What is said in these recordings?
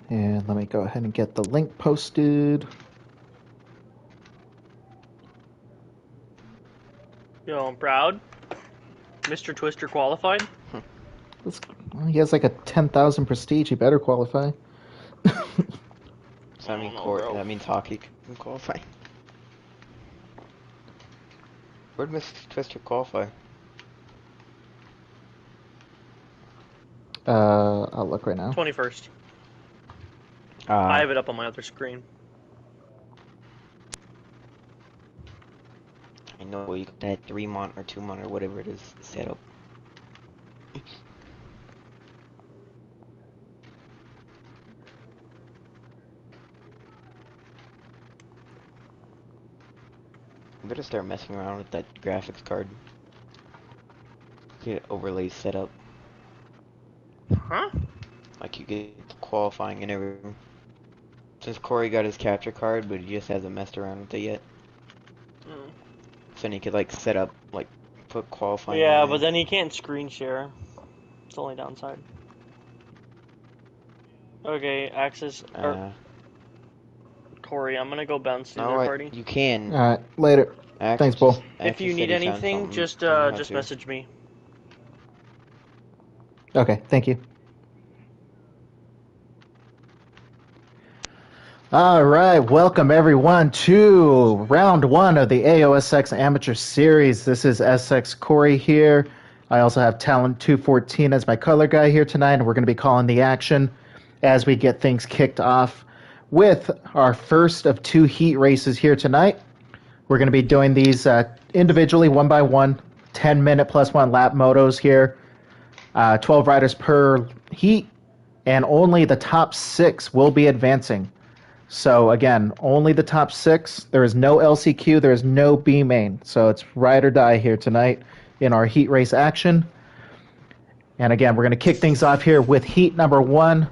And let me go ahead and get the link posted. Yo, I'm proud. Mr. Twister qualified. He has like a 10,000 prestige. He better qualify. So that means hockey can qualify. Where'd Mr. Twister qualify? I'll look right now. 21st. I have it up on my other screen. I know you got that 3-month or 2-month or whatever it is set up. You better start messing around with that graphics card. Get overlays set up. Huh? Like you get the qualifying and everything. Since Corey got his capture card, but he just hasn't messed around with it yet. Mm. So then he could like set up, like put qualifying Yeah, on but there. then he can't screen share. It's the only downside. Okay, Axis or Corey, I'm gonna go bounce the other party. You can. Alright, later. Thanks, Bull. If you need anything, just message me. Okay, thank you. All right, welcome everyone to round one of the AOSX Amateur Series. This is SX Corey here. I also have Talent 214 as my color guy here tonight, and we're going to be calling the action as we get things kicked off with our first of two heat races here tonight. We're going to be doing these individually, one by one, 10-minute plus one lap motos here. 12 riders per heat, and only the top 6 will be advancing. So again, only the top 6. There is no LCQ. There is no B main. So it's ride or die here tonight in our heat race action. And again, we're going to kick things off here with heat number 1,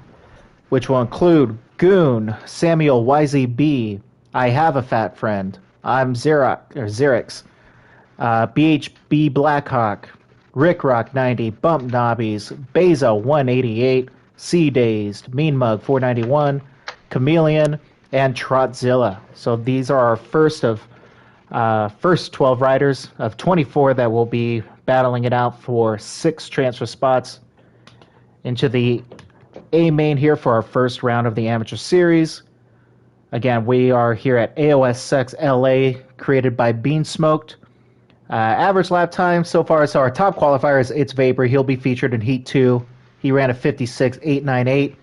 which will include Goon, Samuel YZB, I Have a Fat Friend, I'm Xerix, BHB Blackhawk, Rick Rock 90, Bump Nobbies, Beza 188, Sea Dazed, Mean Mug 491, Chameleon, and Trotzilla. So these are our first 12 riders of 24 that will be battling it out for 6 transfer spots into the A main here for our first round of the Amateur Series. Again, we are here at AOSX LA, created by Bean Smoked. Average lap time so far, so our top qualifier is It's Vapor. He'll be featured in Heat 2. He ran a 56.898.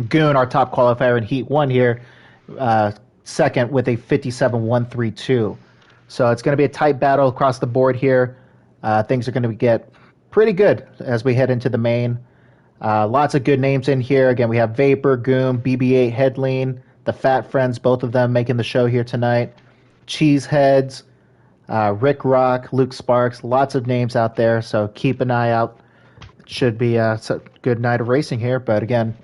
Goon, our top qualifier in Heat 1 here, second with a 57.132. So it's going to be a tight battle across the board here. Things are going to get pretty good as we head into the main. Lots of good names in here. Again, we have Vapor, Goon, BB-8, Headlean, the Fat Friends, both of them making the show here tonight. Cheeseheads, Rick Rock, Luke Sparks, lots of names out there, so keep an eye out. It should be a good night of racing here, but again,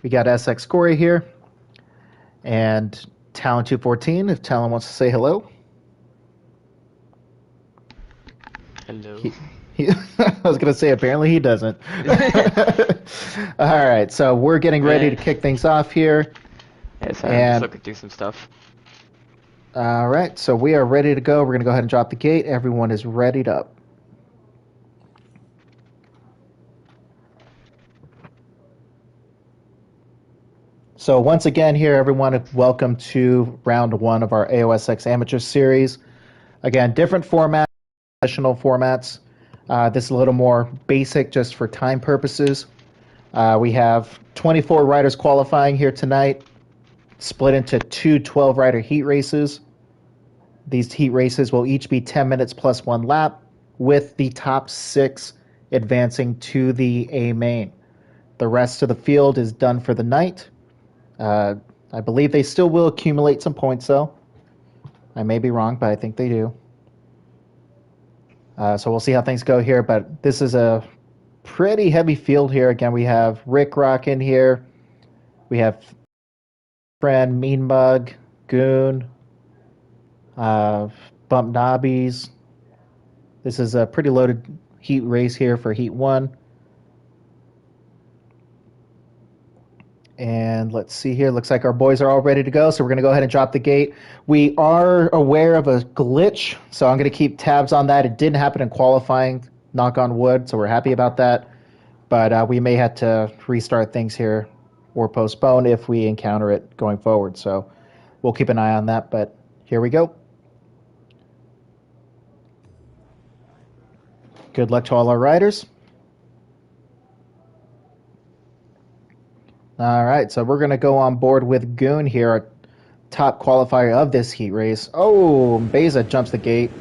we got SX Corey here, and Talon 214, if Talon wants to say hello. Hello. I was going to say, apparently he doesn't. All right, so we're getting ready to kick things off here. Yeah, sorry, I'm just looking through some stuff. All right, so we are ready to go. We're going to go ahead and drop the gate. Everyone is readied up. So once again here, everyone, welcome to round 1 of our AOSX Amateur Series. Again, different format, traditional formats. This is a little more basic just for time purposes. We have 24 riders qualifying here tonight, split into 2 12-rider heat races. These heat races will each be 10 minutes plus 1 lap, with the top 6 advancing to the A main. The rest of the field is done for the night. I believe they still will accumulate some points, though. I may be wrong, but I think they do. So we'll see how things go here, but this is a pretty heavy field here. Again, we have Rick Rock in here. We have Friend, Mean Mug, Goon, Bump Nobbies. This is a pretty loaded heat race here for Heat 1. And let's see here. Looks like our boys are all ready to go, so we're going to go ahead and drop the gate. We are aware of a glitch, so I'm going to keep tabs on that. It didn't happen in qualifying, knock on wood, so we're happy about that. But we may have to restart things here or postpone if we encounter it going forward. So we'll keep an eye on that, but here we go. Good luck to all our riders. All right, so we're going to go on board with Goon here, our top qualifier of this heat race. Oh, Beza jumps the gate.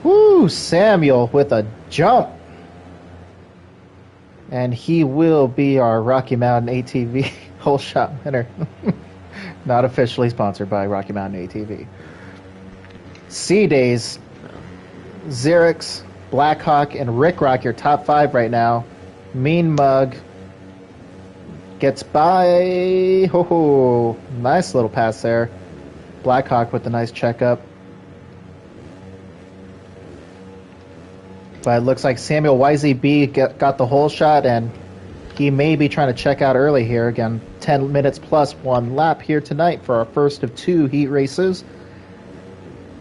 Woo, Samuel with a jump. And he will be our Rocky Mountain ATV whole shot winner. Not officially sponsored by Rocky Mountain ATV. C-Days, Xerix, Blackhawk, and Rick Rock, your top 5 right now. Mean Mug gets by. Ho, nice little pass there. Blackhawk with a nice checkup. But it looks like Samuel YZB got the whole shot, and he may be trying to check out early here. Again, 10 minutes plus 1 lap here tonight for our first of 2 heat races.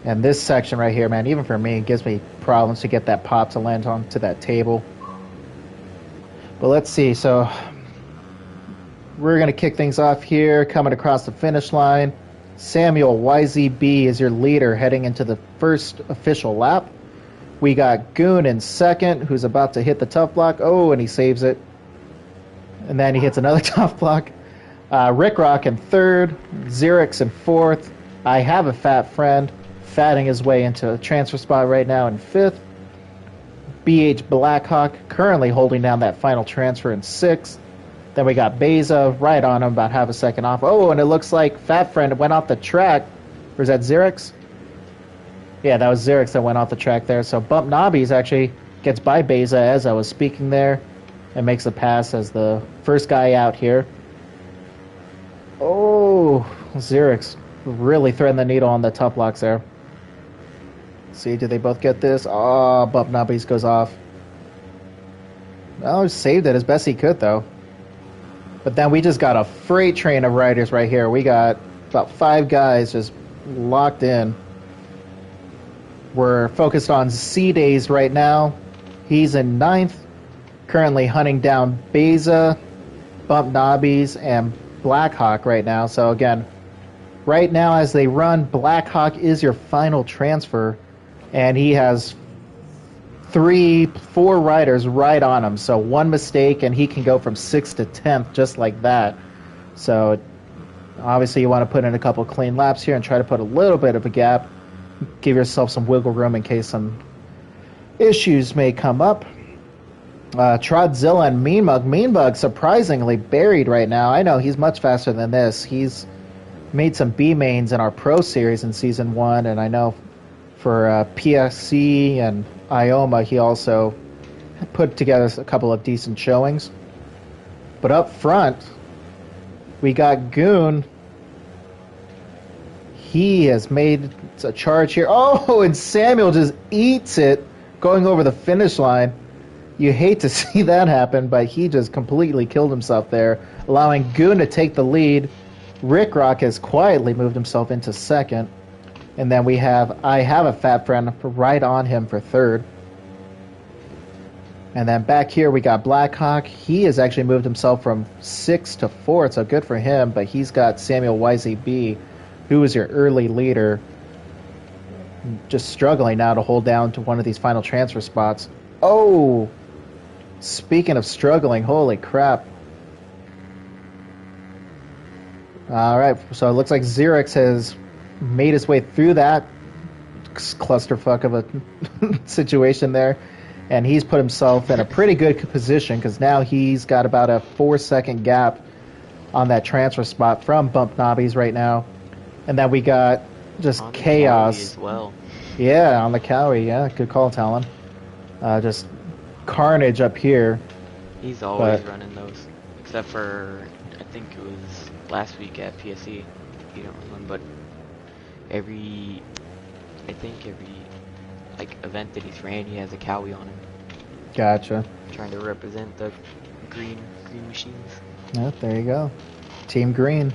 And this section right here, man, even for me, it gives me problems to get that pop to land onto that table. But let's see. So we're going to kick things off here, coming across the finish line. Samuel YZB is your leader heading into the first official lap. We got Goon in second, who's about to hit the tough block. Oh, and he saves it. And then he hits another tough block. Rick Rock in third. Xerix in fourth. I have a fat friend, fatting his way into a transfer spot right now in fifth. BH Blackhawk currently holding down that final transfer in sixth. Then we got Beza right on him, about half a second off. Oh, and it looks like Fat Friend went off the track. Or is that Xerix? Yeah, that was Xerix that went off the track there. So Bump Nobbies actually gets by Beza as I was speaking there and makes a pass as the first guy out here. Oh, Xerix really threading the needle on the top blocks there. See, do they both get this? Oh, Bump Nobbies goes off. Well, he saved it as best he could, though. But then we just got a freight train of riders right here. We got about 5 guys just locked in. We're focused on C-Days right now. He's in 9th, currently hunting down Beza, Bump Nobbies, and Blackhawk right now. So again, right now as they run, Blackhawk is your final transfer, and he has 4 riders right on him. So one mistake and he can go from 6th to 10th just like that. So obviously you want to put in a couple clean laps here and try to put a little bit of a gap. Give yourself some wiggle room in case some issues may come up. Trodzilla and Mean Mug. Mean Mug surprisingly buried right now. I know he's much faster than this. He's made some B mains in our Pro Series in Season 1, and I know for PSC and Ioma, he also put together a couple of decent showings. But up front, we got Goon. He has made a charge here. Oh, and Samuel just eats it going over the finish line. You hate to see that happen, but he just completely killed himself there, allowing Goon to take the lead. Rick Rock has quietly moved himself into second. And then we have I Have a Fat Friend right on him for third. And then back here we got Blackhawk. He has actually moved himself from 6th to 4th, so good for him. But he's got Samuel YZB, who is your early leader, just struggling now to hold down to one of these final transfer spots. Oh, speaking of struggling, holy crap. All right, so it looks like Xerix has made his way through that clusterfuck of a situation there, and he's put himself in a pretty good position because now he's got about a 4-second gap on that transfer spot from Bump Nobbies right now. And then we got just on chaos as well. Yeah, on the Cowie. Yeah, good call, Talon. Just carnage up here. He's always running those, except for I think it was last week at PSE. He don't run, but every like event that he's ran, he has a Cowie on him. Gotcha. Trying to represent the green machines. Yeah, there you go. Team Green.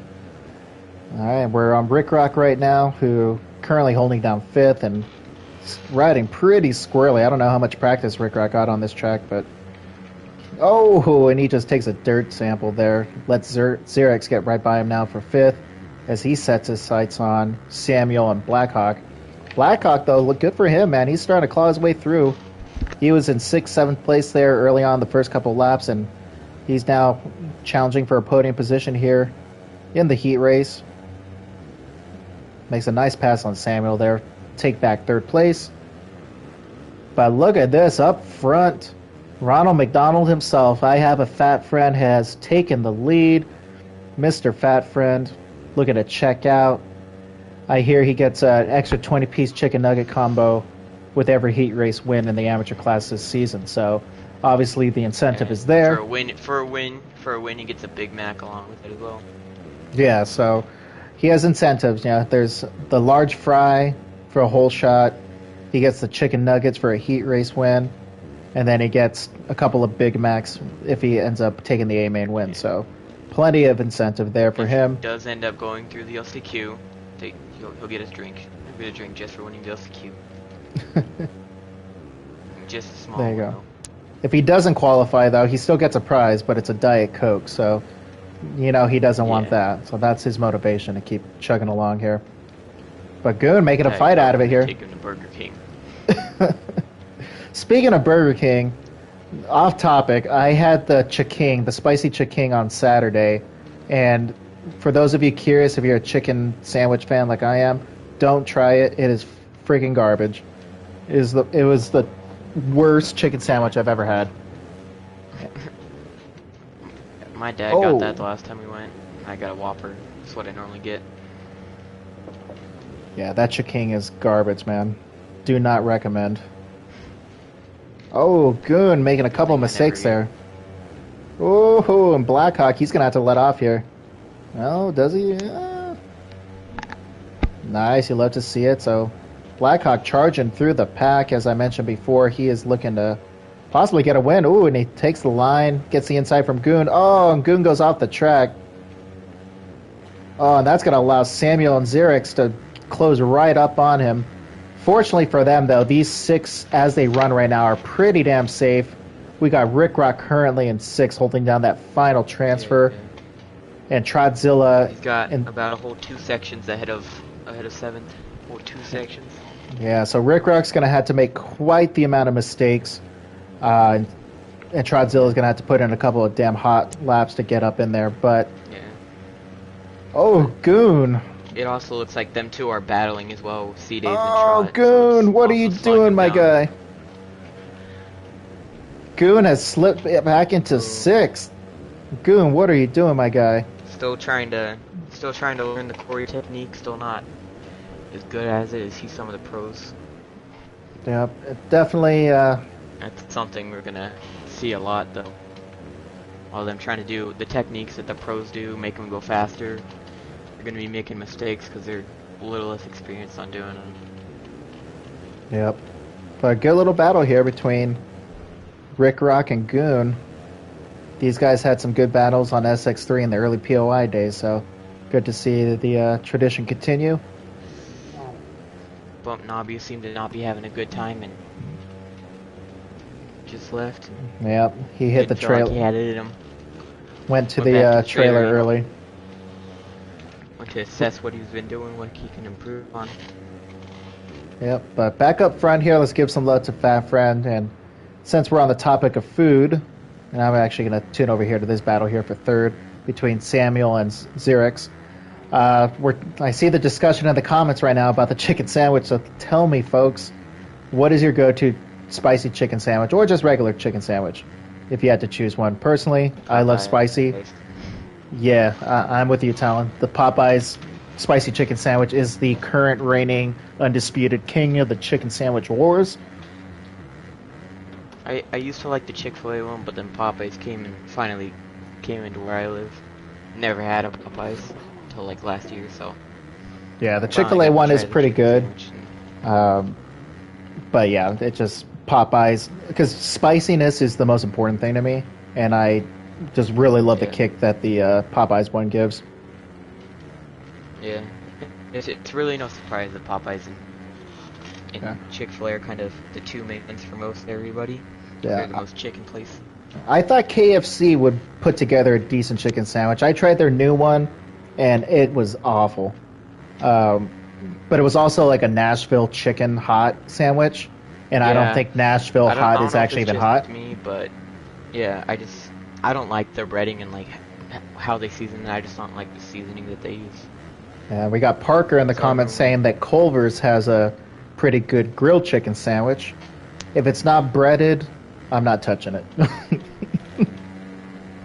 All right, we're on Rick Rock right now, who currently holding down 5th and riding pretty squirrely. I don't know how much practice Rick Rock got on this track, but... Oh, and he just takes a dirt sample there. Lets Xerex get right by him now for 5th as he sets his sights on Samuel and Blackhawk. Blackhawk, though, look good for him, man. He's starting to claw his way through. He was in 6th, 7th place there early on the first couple laps, and he's now challenging for a podium position here in the heat race. Makes a nice pass on Samuel there. Take back 3rd place. But look at this up front. Ronald McDonald himself, I have a fat friend, has taken the lead. Mr. Fat Friend looking to check out. I hear he gets an extra 20-piece chicken nugget combo with every heat race win in the amateur class this season. So obviously the incentive is there. For a win, he gets a Big Mac along with it as well. Yeah, so he has incentives. Yeah, there's the large fry for a whole shot. He gets the chicken nuggets for a heat race win, and then he gets a couple of Big Macs if he ends up taking the A-main win. So plenty of incentive there for him. If he does end up going through the LCQ, he'll get his drink. He'll get a drink just for winning the LCQ. Just a small. There you go. Though. If he doesn't qualify, though, he still gets a prize, but it's a Diet Coke, so he doesn't want that. So that's his motivation to keep chugging along here. But Goon making a fight out of it here. Take him to Burger King. Speaking of Burger King, off topic, I had the chicken, the spicy chicken on Saturday, and for those of you curious, if you're a chicken sandwich fan like I am, don't try it. It is freaking garbage. It was the worst chicken sandwich I've ever had. My dad got that the last time we went. I got a Whopper. That's what I normally get. Yeah, that chicken is garbage, man. Do not recommend. Oh, Goon making a couple mistakes there. Oh, and Blackhawk, he's going to have to let off here. Oh, does he? Nice, you love to see it. So Blackhawk charging through the pack. As I mentioned before, he is looking to possibly get a win. Ooh, and he takes the line, gets the inside from Goon. Oh, and Goon goes off the track. Oh, and that's going to allow Samuel and Xerex to close right up on him. Fortunately for them, though, these 6, as they run right now, are pretty damn safe. We got Rick Rock currently in 6, holding down that final transfer. And Trotzilla... He's got about a whole 2 sections ahead of 7th. Whole 2 sections. Yeah, so Rick Rock's going to have to make quite the amount of mistakes. And Trodzilla's going to have to put in a couple of damn hot laps to get up in there. But... Yeah. Oh, Goon... It also looks like them two are battling as well, C-Dave and Trot. Oh, Goon, so what are you doing, my guy? Goon has slipped back into 6th. Goon, what are you doing, my guy? Still trying to learn the Corey technique. Still not as good as it as some of the pros. Yep, definitely. That's something we're gonna see a lot, though. All them trying to do the techniques that the pros do, make them go faster. They're going to be making mistakes because they're a little less experienced on doing them. Yep. But a good little battle here between Rick Rock and Goon. These guys had some good battles on SX3 in the early POI days, so good to see the tradition continue. Bump Nobby seemed to not be having a good time and just left. Yep, he hit the trailer. Like he had it in him. Went to the trailer early. Went to assess what he's been doing, what he can improve on. Yep, but back up front here, let's give some love to Fat Friend. And since we're on the topic of food, and I'm actually going to tune over here to this battle here for 3rd between Samuel and Xerex. I see the discussion in the comments right now about the chicken sandwich, so tell me, folks, what is your go-to spicy chicken sandwich, or just regular chicken sandwich, if you had to choose one? Personally, I love spicy. Yeah, I'm with you, Talon. The Popeyes spicy chicken sandwich is the current reigning undisputed king of the chicken sandwich wars. I used to like the Chick-fil-A one, but then Popeyes finally came into where I live. Never had a Popeyes until like last year, so. Yeah, the Chick-fil-A one is pretty good. But yeah, it just Popeyes, because spiciness is the most important thing to me, and I just really love the kick that the Popeyes one gives. Yeah, it's really no surprise that Popeyes and Chick-fil-A are kind of the two mains for most everybody. Yeah, they're the most chicken place. I thought KFC would put together a decent chicken sandwich. I tried their new one, and it was awful. But it was also like a Nashville chicken hot sandwich, and I don't think Nashville hot is actually even hot. Me, but yeah, I don't like their breading and like how they season it. I just don't like the seasoning that they use. Yeah, we got Parker in the comments saying that Culver's has a pretty good grilled chicken sandwich. If it's not breaded, I'm not touching it.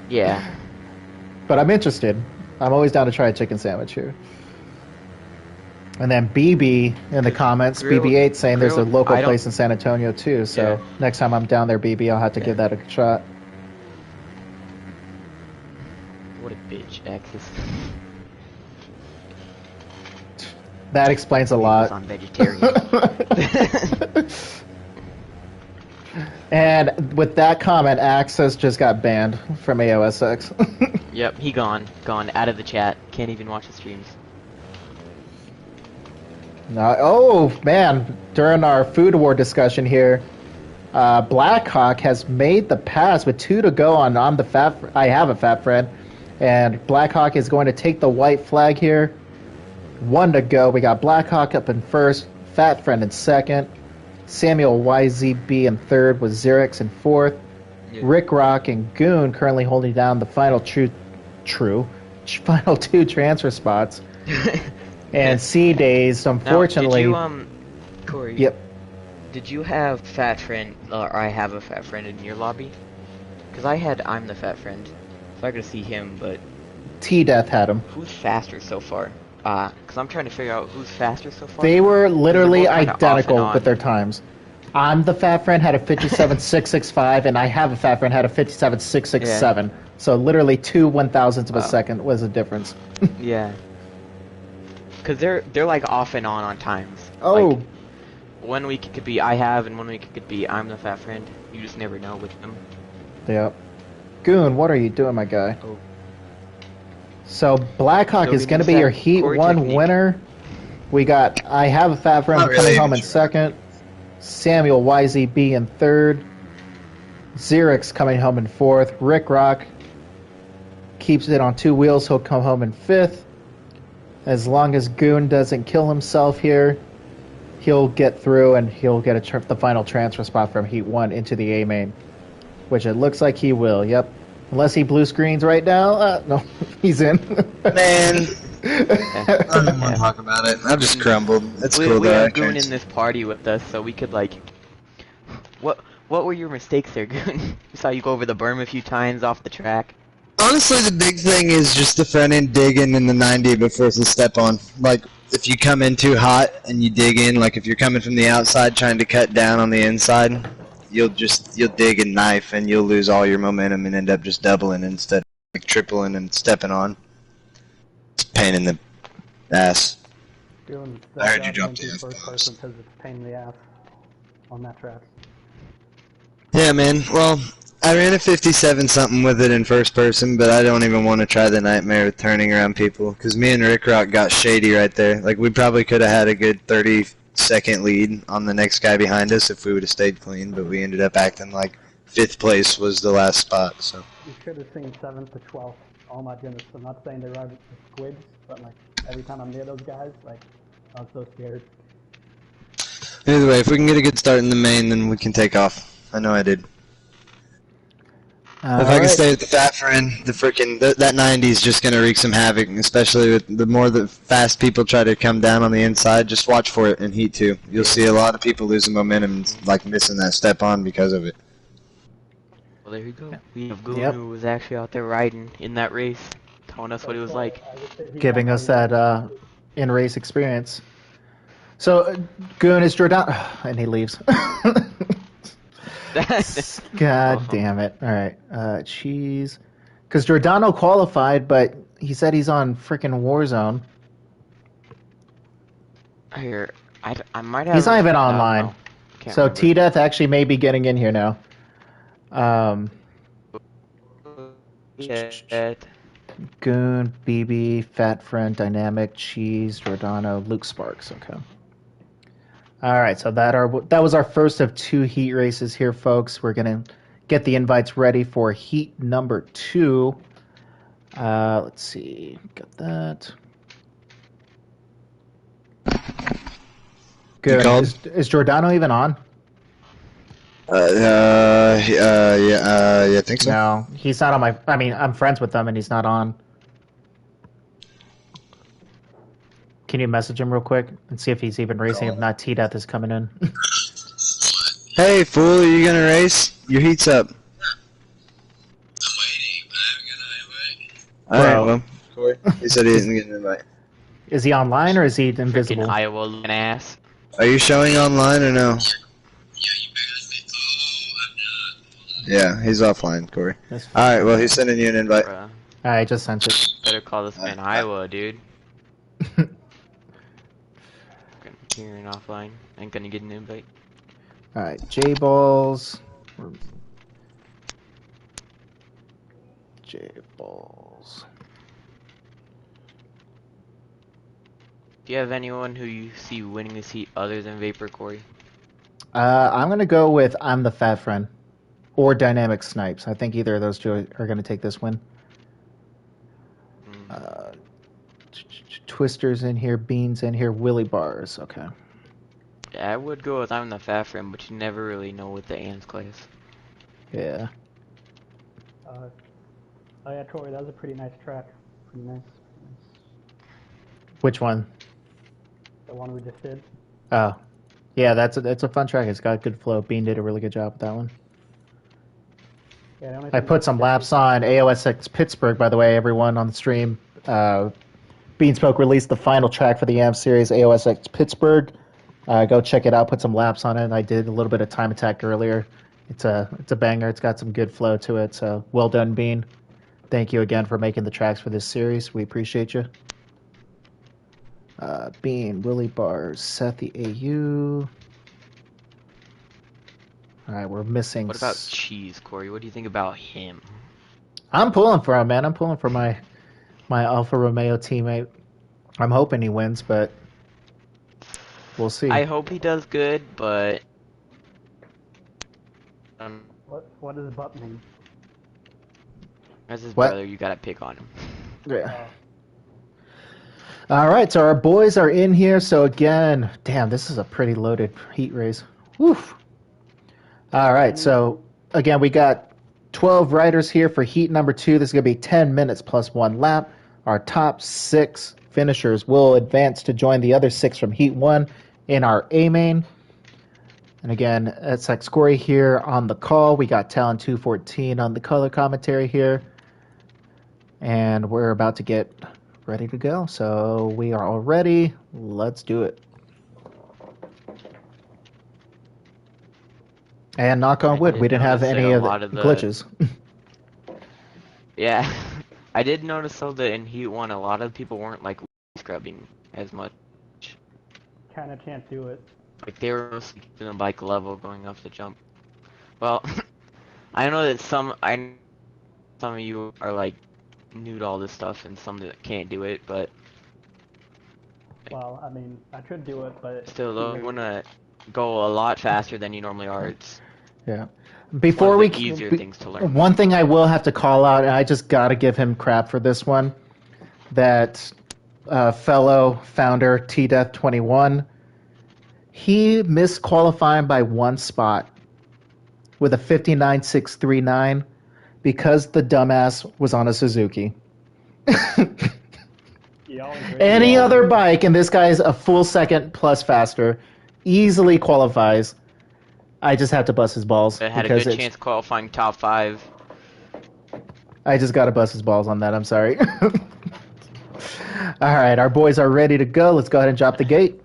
Yeah. But I'm interested. I'm always down to try a chicken sandwich here. And then BB in the comments, BB8 saying there's a local place in San Antonio too. So next time I'm down there, BB, I'll have to give that a shot. What a bitch, Axis. That explains a lot. I'm vegetarian. And with that comment, Axis just got banned from AOSX. Yep, he gone out of the chat. Can't even watch the streams. Oh man! During our food award discussion here, Blackhawk has made the pass with 2 to go on I'm the fat. I have a fat friend, and Blackhawk is going to take the white flag here. 1 to go. We got Blackhawk up in first, Fat Friend in second, Samuel YZB in third with Xerix in fourth. Yeah. Rick Rock and Goon currently holding down the final final 2 transfer spots. And C-Days, unfortunately... Now, did you, Corey? Yep. Did you have Fat Friend, or I have a Fat Friend in your lobby? Because I had I'm the Fat Friend, so I could see him, but... T-Death had him. Who's faster so far? Because I'm trying to figure out who's faster so far. They were literally identical with their times. I'm the Fat Friend had a 57.665, and I have a Fat Friend had a 57.667. Yeah. So literally 2 1,000ths of a second was the difference. Yeah. Because they're like off and on times. Oh. Like, 1 week it could be I have, and 1 week it could be I'm the Fat Friend. You just never know with them. Yep. Goon, what are you doing, my guy? Oh. So Blackhawk is going to be your Heat 1 winner. We got I have a Fat Friend coming home in second. Samuel YZB in third. Xerix coming home in fourth. Rick Rock keeps it on 2 wheels. He'll come home in fifth. As long as Goon doesn't kill himself here, he'll get through and he'll get the final transfer spot from Heat 1 into the A main, which it looks like he will. Yep. Unless he blue screens right now. No, he's in. Man. I don't want to talk about it. I just crumbled. It's cool we though. have Goon in this party with us, so we could like... What were your mistakes there, Goon? We saw you go over the berm a few times off the track. Honestly, the big thing is just the front end digging in the 90 before it's a step on. Like, if you come in too hot and you dig in, like if you're coming from the outside trying to cut down on the inside, you'll dig and knife and you'll lose all your momentum and end up just doubling instead of like tripling and stepping on. It's a pain in the ass. I heard you dropped the first person because it's a pain in the ass on that track. Yeah, man. Well, I ran a 57 something with it in first person, but I don't even want to try the nightmare of turning around people because me and Rick Rock got shady right there. Like we probably could have had a good 30-second lead on the next guy behind us if we would have stayed clean, but we ended up acting like 5th place was the last spot. So you should have seen 7th to 12th. Oh my goodness! I'm not saying they ride the squids, but like every time I'm near those guys, like I was so scared. Either way, if we can get a good start in the main, then we can take off. I know I did. If I can stay with the Fat Friend, that 90 is just going to wreak some havoc, especially with the more the fast people try to come down on the inside. Just watch for it in Heat 2. You'll see a lot of people losing momentum and like missing that step on because of it. Well, there you go. We have Goon who was actually out there riding in that race, telling us what it was like. Giving us that in-race experience. So, Goon is Jordan... and he leaves. God damn it. Alright, cheese. Because Giordano qualified, but he said he's on freaking Warzone. Here, I might have... He's not even online. So T-Death actually may be getting in here now. Goon, BB, Fat Friend, Dynamic, Cheese, Giordano, Luke Sparks. Okay. All right, so that was our first of 2 heat races here, folks. We're gonna get the invites ready for heat number 2. Let's see, got that. Good. Is Giordano even on? Yeah, I think so. No, he's not on my. I mean, I'm friends with him, and he's not on. Can you message him real quick and see if he's even racing? If not, T-Death is coming in. Hey, fool, are you gonna race? Your heat's up. I'm waiting, but I haven't got an invite. Alright, well, Corey, he said he didn't get an invite. Is he online or is he invisible? Freaking Iowa looking ass. Are you showing online or no? Yeah, you better say, oh, I'm not. Yeah, he's offline, Corey. Alright, well, he's sending you an invite. I just sent it. Better call this man Iowa, dude. Hearing offline. Ain't gonna get an invite. Alright, J-Balls. J-Balls. Do you have anyone who you see winning this heat other than Vapor, Corey? I'm gonna go with I'm the Fat Friend. Or Dynamic Snipes. I think either of those two are gonna take this win. Twisters in here, Beans in here, Willy Bars. Okay. Yeah, I would go with I'm the Fat Friend, but you never really know with the ANS class. Yeah. Oh yeah, Troy, that was a pretty nice track. Pretty nice. Which one? The one we just did. Oh. Yeah, that's a fun track. It's got good flow. Bean did a really good job with that one. Yeah, I put some laps on AOSX Pittsburgh, by the way, everyone on the stream. Beanspoke released the final track for the AM series, AOSX Pittsburgh. Go check it out. Put some laps on it. I did a little bit of time attack earlier. It's a banger. It's got some good flow to it. So well done, Bean. Thank you again for making the tracks for this series. We appreciate you. Bean, Willy Bars, Seth the AU. All right, we're missing. What about Cheese, Corey? What do you think about him? I'm pulling for him, man. I'm pulling for my Alfa Romeo teammate. I'm hoping he wins, but we'll see. I hope he does good, but what does butt mean? As his brother, you gotta pick on him. Yeah. All right, so our boys are in here. So again, damn, this is a pretty loaded heat race. Woof. All right, so again, we got 12 riders here for heat number 2. This is going to be 10 minutes plus 1 lap. Our top 6 finishers will advance to join the other 6 from heat 1 in our A main. And again, SX Corey here on the call. We got Talon 214 on the color commentary here. And we're about to get ready to go. So we are all ready. Let's do it. And knock on wood, we didn't have any of the glitches. Yeah, I did notice though that in Heat 1, a lot of people weren't like scrubbing as much. Kinda can't do it. Like they were mostly keeping the bike level going off the jump. Well, I know that some of you are like new to all this stuff and some that can't do it, but well, I mean, I could do it, but still, though, you wanna go a lot faster than you normally are. It's before we easier things to learn. One thing I will have to call out, and I just gotta give him crap for this one, that fellow founder T-Death21, he missed qualifying by 1 spot with a 59.639 because the dumbass was on a Suzuki. Any other bike, and this guy's a full second plus faster, easily qualifies. I just have to bust his balls. It had a good chance qualifying top 5. I just got to bust his balls on that. I'm sorry. All right, our boys are ready to go. Let's go ahead and drop the gate.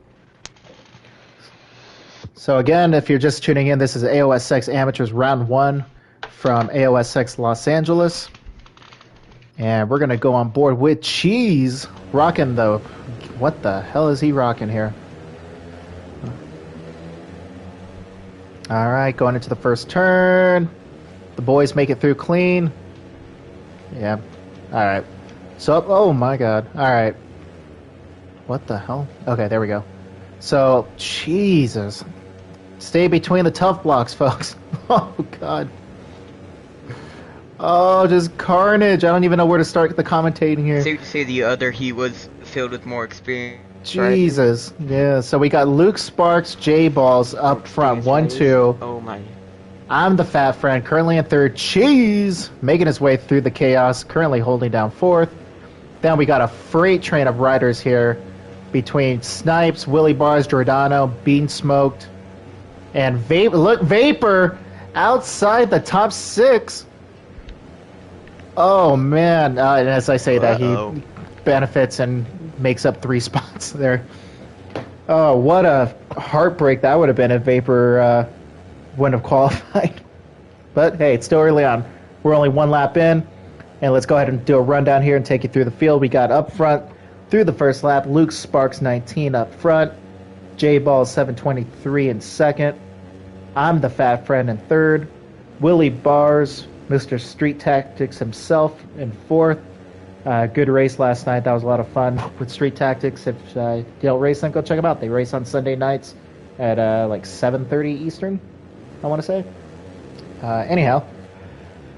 So again, if you're just tuning in, this is AOSX Amateurs Round 1 from AOSX Los Angeles. And we're going to go on board with Cheese, rocking the... What the hell is he rocking here? All right, going into the first turn. The boys make it through clean. Yeah. Alright. So, oh my god. Alright. What the hell? Okay, there we go. So, Jesus. Stay between the tough blocks, folks. Oh god. Oh, just carnage. I don't even know where to start the commentating here. Safe to say the other heat was filled with more experience. Jesus. Yeah, so we got Luke Sparks, J-Balls up front. 1-2. Oh my. I'm the fat friend, currently in third. Cheese making his way through the chaos, currently holding down fourth. Then we got a freight train of riders here between Snipes, Willie Bars, Giordano, Bean Smoked, and Vapor outside the top 6. Oh man! And as I say that, he benefits and makes up 3 spots there. Oh, what a heartbreak that would have been if Vapor wouldn't have qualified. But hey, it's still early on. We're only 1 lap in, and let's go ahead and do a rundown here and take you through the field. We got up front through the first lap, Luke Sparks 19 up front, J-Ball 723 in second. I'm the fat friend in third, Willie Bars, Mr. Street Tactics himself in fourth. Good race last night. That was a lot of fun with Street Tactics. If you don't race them, go check them out. They race on Sunday nights at like 7:30 Eastern, I want to say. Anyhow,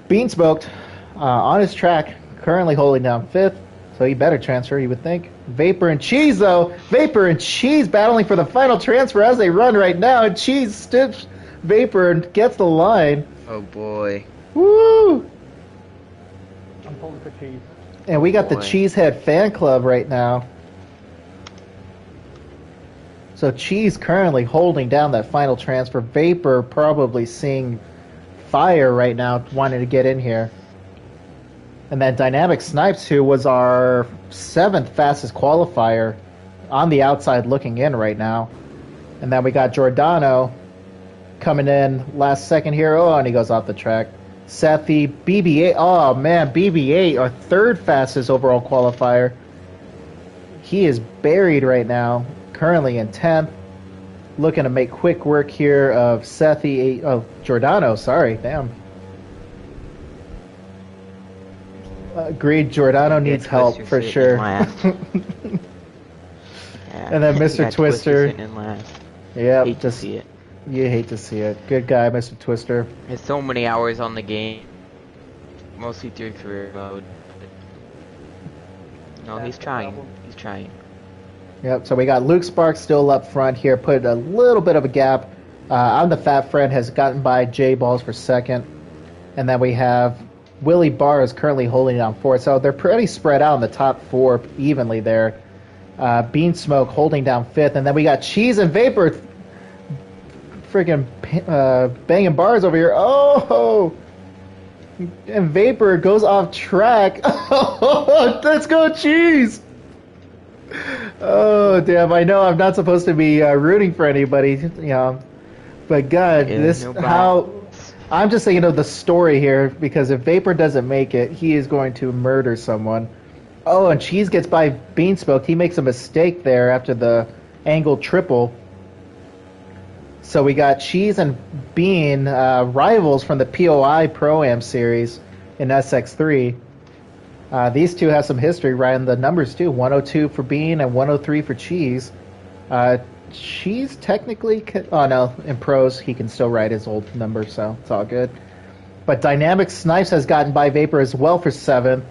Bean Smoked on his track, currently holding down 5th, so he better transfer, you would think. Vapor and Cheese, though. Vapor and Cheese battling for the final transfer as they run right now, and Cheese stiffs Vapor and gets the line. Oh boy. Woo! I'm pulling for Cheese. And we got the Cheesehead fan club right now. So Cheese currently holding down that final transfer. Vapor probably seeing fire right now, wanting to get in here. And then Dynamic Snipes, who was our 7th fastest qualifier, on the outside looking in right now. And then we got Giordano coming in last second here. Oh, and he goes off the track. Sethi, BB8. Oh, man, BB8, our 3rd fastest overall qualifier. He is buried right now, currently in 10th. Looking to make quick work here of Sethi, of Giordano, sorry, damn. Agreed, Giordano needs help for sure. And then Mr. Twister. Yeah, hate to see it. You hate to see it. Good guy, Mr. Twister. There's so many hours on the game, mostly through career mode. No, he's trying. He's trying. Yep, so we got Luke Sparks still up front here, put a little bit of a gap. I'm the fat friend, has gotten by J-Balls for 2nd. And then we have Willie Barr is currently holding down 4th. So they're pretty spread out in the top 4 evenly there. Bean Smoke holding down 5th. And then we got Cheese and Vapor freaking banging bars over here. Oh! And Vapor goes off track. Let's go, Cheese! Oh, damn. I know I'm not supposed to be rooting for anybody, you know. But God, I'm just thinking of the story here, because if Vapor doesn't make it, he is going to murder someone. Oh, and Cheese gets by Beanspoke. He makes a mistake there after the angled triple. So we got Cheese and Bean, rivals from the POI Pro-Am series in SX3. These two have some history, riding the numbers too. 102 for Bean and 103 for Cheese. Cheese technically in pros he can still ride his old number, so it's all good. But Dynamic Snipes has gotten by Vapor as well for 7th.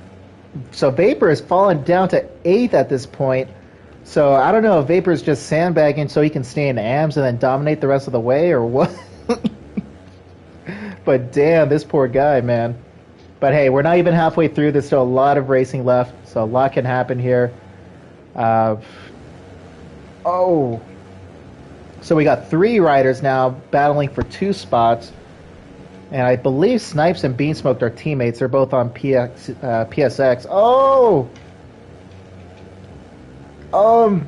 So Vapor has fallen down to 8th at this point. So I don't know if Vapor's just sandbagging so he can stay in AMS and then dominate the rest of the way, or what. But damn, this poor guy, man. But hey, we're not even halfway through. There's still a lot of racing left, so a lot can happen here. So we got 3 riders now battling for 2 spots. And I believe Snipes and Beansmoke are teammates. They're both on PSX.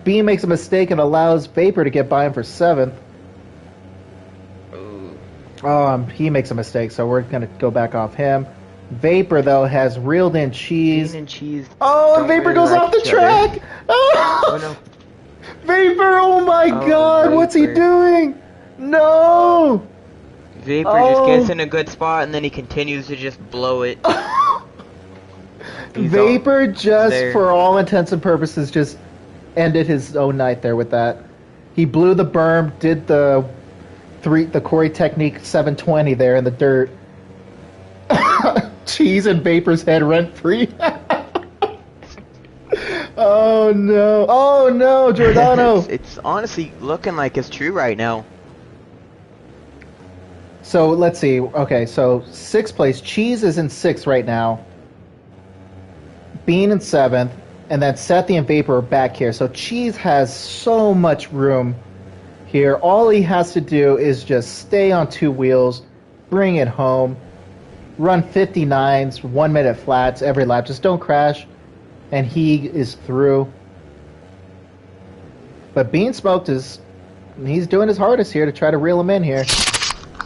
Bean makes a mistake and allows Vapor to get by him for 7th. He makes a mistake, so we're going to go back off him. Vapor, though, has reeled in Cheese. Bean and Cheese. And Vapor goes off the track! Oh, no. Vapor, oh my God, Vapor. What's he doing? No! Vapor just gets in a good spot and then he continues to just blow it. Vapor just, for all intents and purposes, just ended his own night there with that. He blew the berm, did the Corey technique 720 there in the dirt. Cheese and Vapor's head rent free. Oh no! Oh no, Giordano! It's honestly looking like it's true right now. So let's see. Okay, so 6th place. Cheese is in 6th right now. Bean in 7th, and then Sethy and Vapor are back here. So Cheese has so much room here. All he has to do is just stay on 2 wheels, bring it home, run 59s, 1 minute flats every lap. Just don't crash, and he is through. But Bean Smoked he's doing his hardest here to try to reel him in here.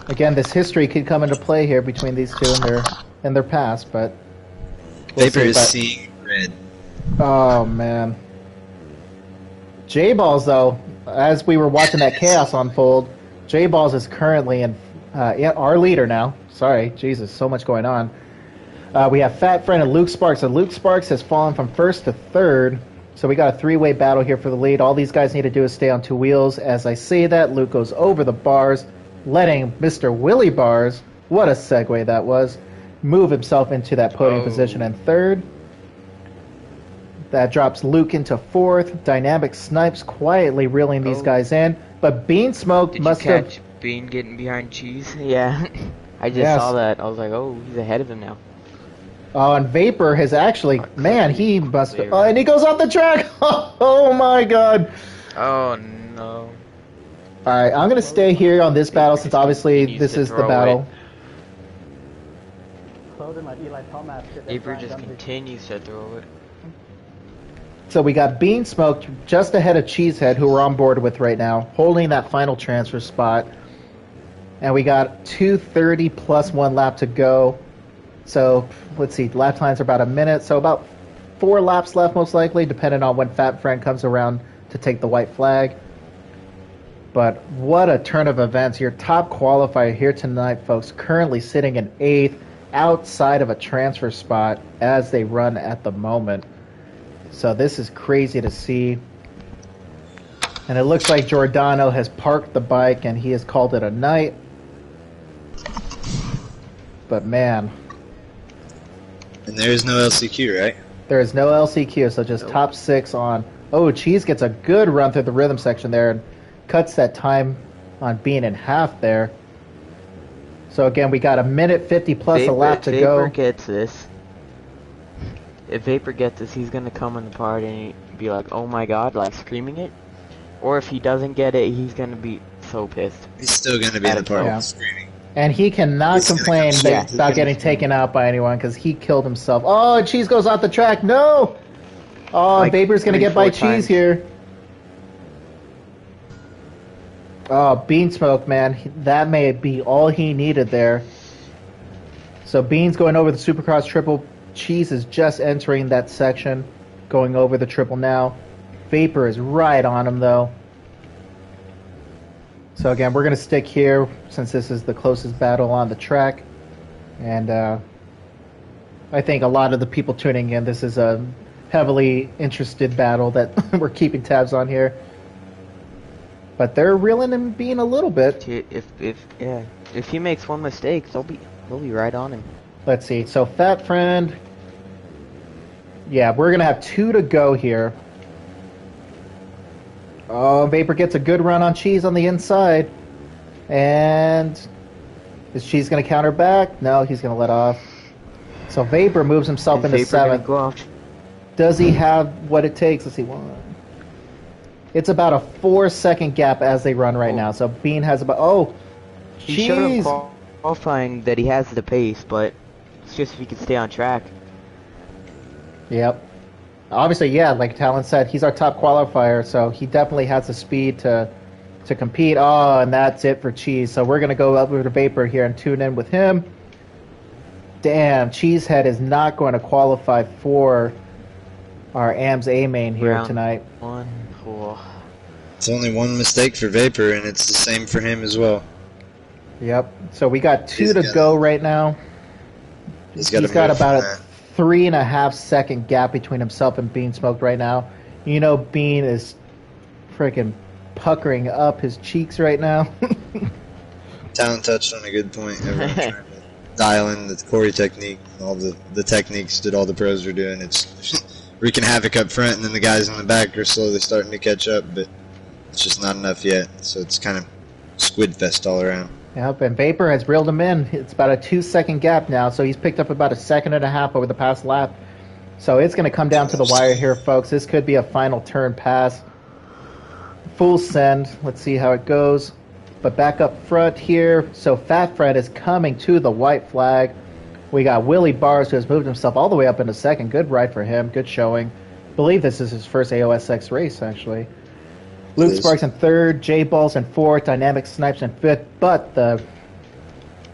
Again, this history could come into play here between these two and their past, but Vapor is seeing red. Oh man. J-Balls though, as we were watching that chaos unfold, J-Balls is currently in our leader now. Sorry, Jesus, so much going on. We have Fat Friend and Luke Sparks, and Luke Sparks has fallen from 1st to 3rd. So we got a 3-way battle here for the lead. All these guys need to do is stay on 2 wheels. As I say that, Luke goes over the bars, letting Mr. Willie Bars, what a segue that was, move himself into that podium position in 3rd. That drops Luke into 4th. Dynamic Snipes quietly reeling these guys in. But Bean Smoke must have... Did you catch Bean getting behind Cheese? Yeah. I just saw that. I was like, oh, he's ahead of him now. Oh, and Vapor has actually... Man, he must have... Oh, and he goes off the track! Oh my god! Oh, no. Alright, I'm going to stay here on this battle since obviously this is the battle. Vapor just continues to throw it. So we got Bean Smoked just ahead of Cheesehead, who we're on board with right now, holding that final transfer spot. And we got 2:30 plus 1 lap to go. So, let's see, lap times are about a minute. So about 4 laps left most likely, depending on when Fat Friend comes around to take the white flag. But what a turn of events. Your top qualifier here tonight, folks, currently sitting in 8th, outside of a transfer spot as they run at the moment. So this is crazy to see. And it looks like Giordano has parked the bike and he has called it a night. But man. And there is no LCQ, right? There is no LCQ, so just top 6 on. Oh, Cheese gets a good run through the rhythm section there and cuts that time on Bean in half there. So again, we got a minute 50 plus a lap to go. Vapor gets this. If Vapor gets this, he's gonna come in the party and be like, oh my god, like screaming it. Or if he doesn't get it, he's gonna be so pissed. He's still gonna be in the party screaming. And he cannot complain about getting taken out by anyone because he killed himself. Oh, Cheese goes off the track. No! Oh, like Vapor's going to get by Cheese here. Oh, Bean Smoke, man. That may be all he needed there. So Bean's going over the Supercross triple. Cheese is just entering that section, going over the triple now. Vapor is right on him, though. So again, we're going to stick here since this is the closest battle on the track. And I think a lot of the people tuning in, this is a heavily interested battle that we're keeping tabs on here. But they're reeling him Bean a little bit. If he makes one mistake, they'll be right on him. Let's see. So Fat Friend. Yeah, we're going to have 2 to go here. Oh, Vapor gets a good run on Cheese on the inside. And is Cheese going to counter back? No, he's going to let off. So Vapor moves himself into 7th. Does he have what it takes? Let's see. It's about a 4-second gap as they run right now. So Bean has about... Oh, Cheese! He showed him qualifying that he has the pace, but it's just if he can stay on track. Yep. Obviously, yeah, like Talon said, he's our top qualifier, so he definitely has the speed to compete. Oh, and that's it for Cheese. So we're going to go up with the Vapor here and tune in with him. Damn, Cheesehead is not going to qualify for our AMS A main here tonight. It's only one mistake for Vapor, and it's the same for him as well. Yep. So we got 2 to go right now. He's got about a 3.5 second gap between himself and Bean Smoked right now. You know, Bean is freaking puckering up his cheeks right now. Talon touched on a good point. Everyone's trying to dial in the Corey technique, all the techniques that all the pros are doing. It's wreaking havoc up front, and then the guys in the back are slowly starting to catch up, but it's just not enough yet. So it's kind of squid fest all around. Yep, and Vapor has reeled him in. It's about a 2 second gap now, so he's picked up about 1.5 seconds over the past lap. So it's going to come down to the wire here, folks. This could be a final turn pass. Full send. Let's see how it goes. But back up front here, so Fat Fred is coming to the white flag. We got Willie Bars, who has moved himself all the way up into second. Good ride for him. Good showing. I believe this is his first AOSX race, actually. Luke Sparks in third, J-Balls in fourth, Dynamic Snipes in fifth. But the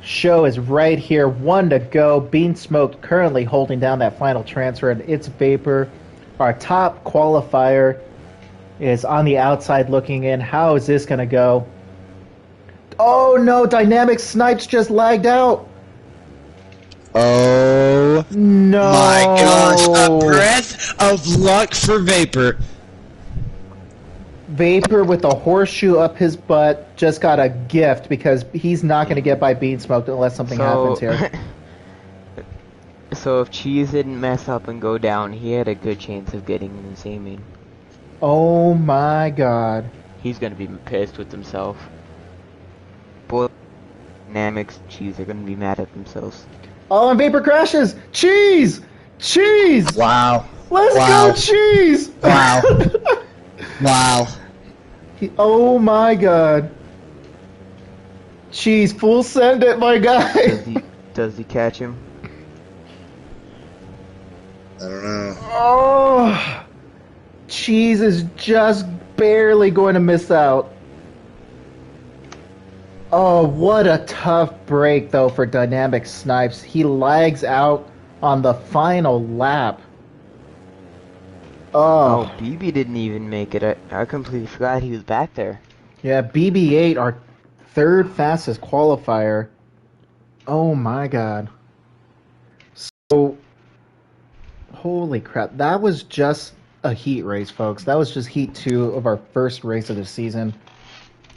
show is right here. 1 to go. Bean Smoked currently holding down that final transfer, and it's Vapor. Our top qualifier is on the outside looking in. How is this going to go? Oh no, Dynamic Snipes just lagged out. Oh no. My gosh, a breath of luck for Vapor. Vapor with a horseshoe up his butt just got a gift because he's not going to get by Bean Smoked unless something happens here. So if Cheese didn't mess up and go down, he had a good chance of getting in the same. Oh my god. He's going to be pissed with himself. Both Dynamics, Cheese are going to be mad at themselves. Oh, and Vapor crashes! Cheese! Cheese! Wow. Let's go, Cheese! Wow. Wow. Oh my god. Cheese, full send it, my guy! Does he catch him? I don't know. Oh! Cheese is just barely going to miss out. Oh, what a tough break, though, for Dynamic Snipes. He lags out on the final lap. Oh, BB didn't even make it. I completely forgot he was back there. Yeah, BB8, our third fastest qualifier. Oh, my God. So, holy crap. That was just a heat race, folks. That was just heat 2 of our first race of the season.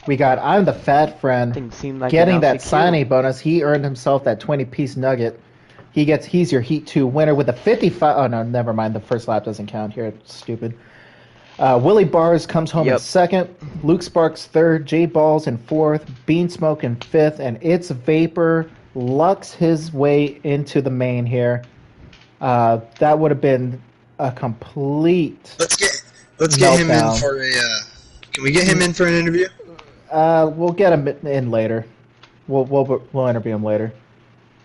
We got I'm the Fat Friend Like getting that signing bonus. He earned himself that 20-piece nugget. He's your Heat 2 winner with a 55. Oh, no, never mind. The first lap doesn't count here. It's stupid. Willie Bars comes home in second. Luke Sparks third. J Balls in fourth. Bean Smoke in fifth. And it's Vapor lucks his way into the main here. That would have been a complete. Let's get him in for a. Can we get him in for an interview? We'll get him in later. We'll interview him later.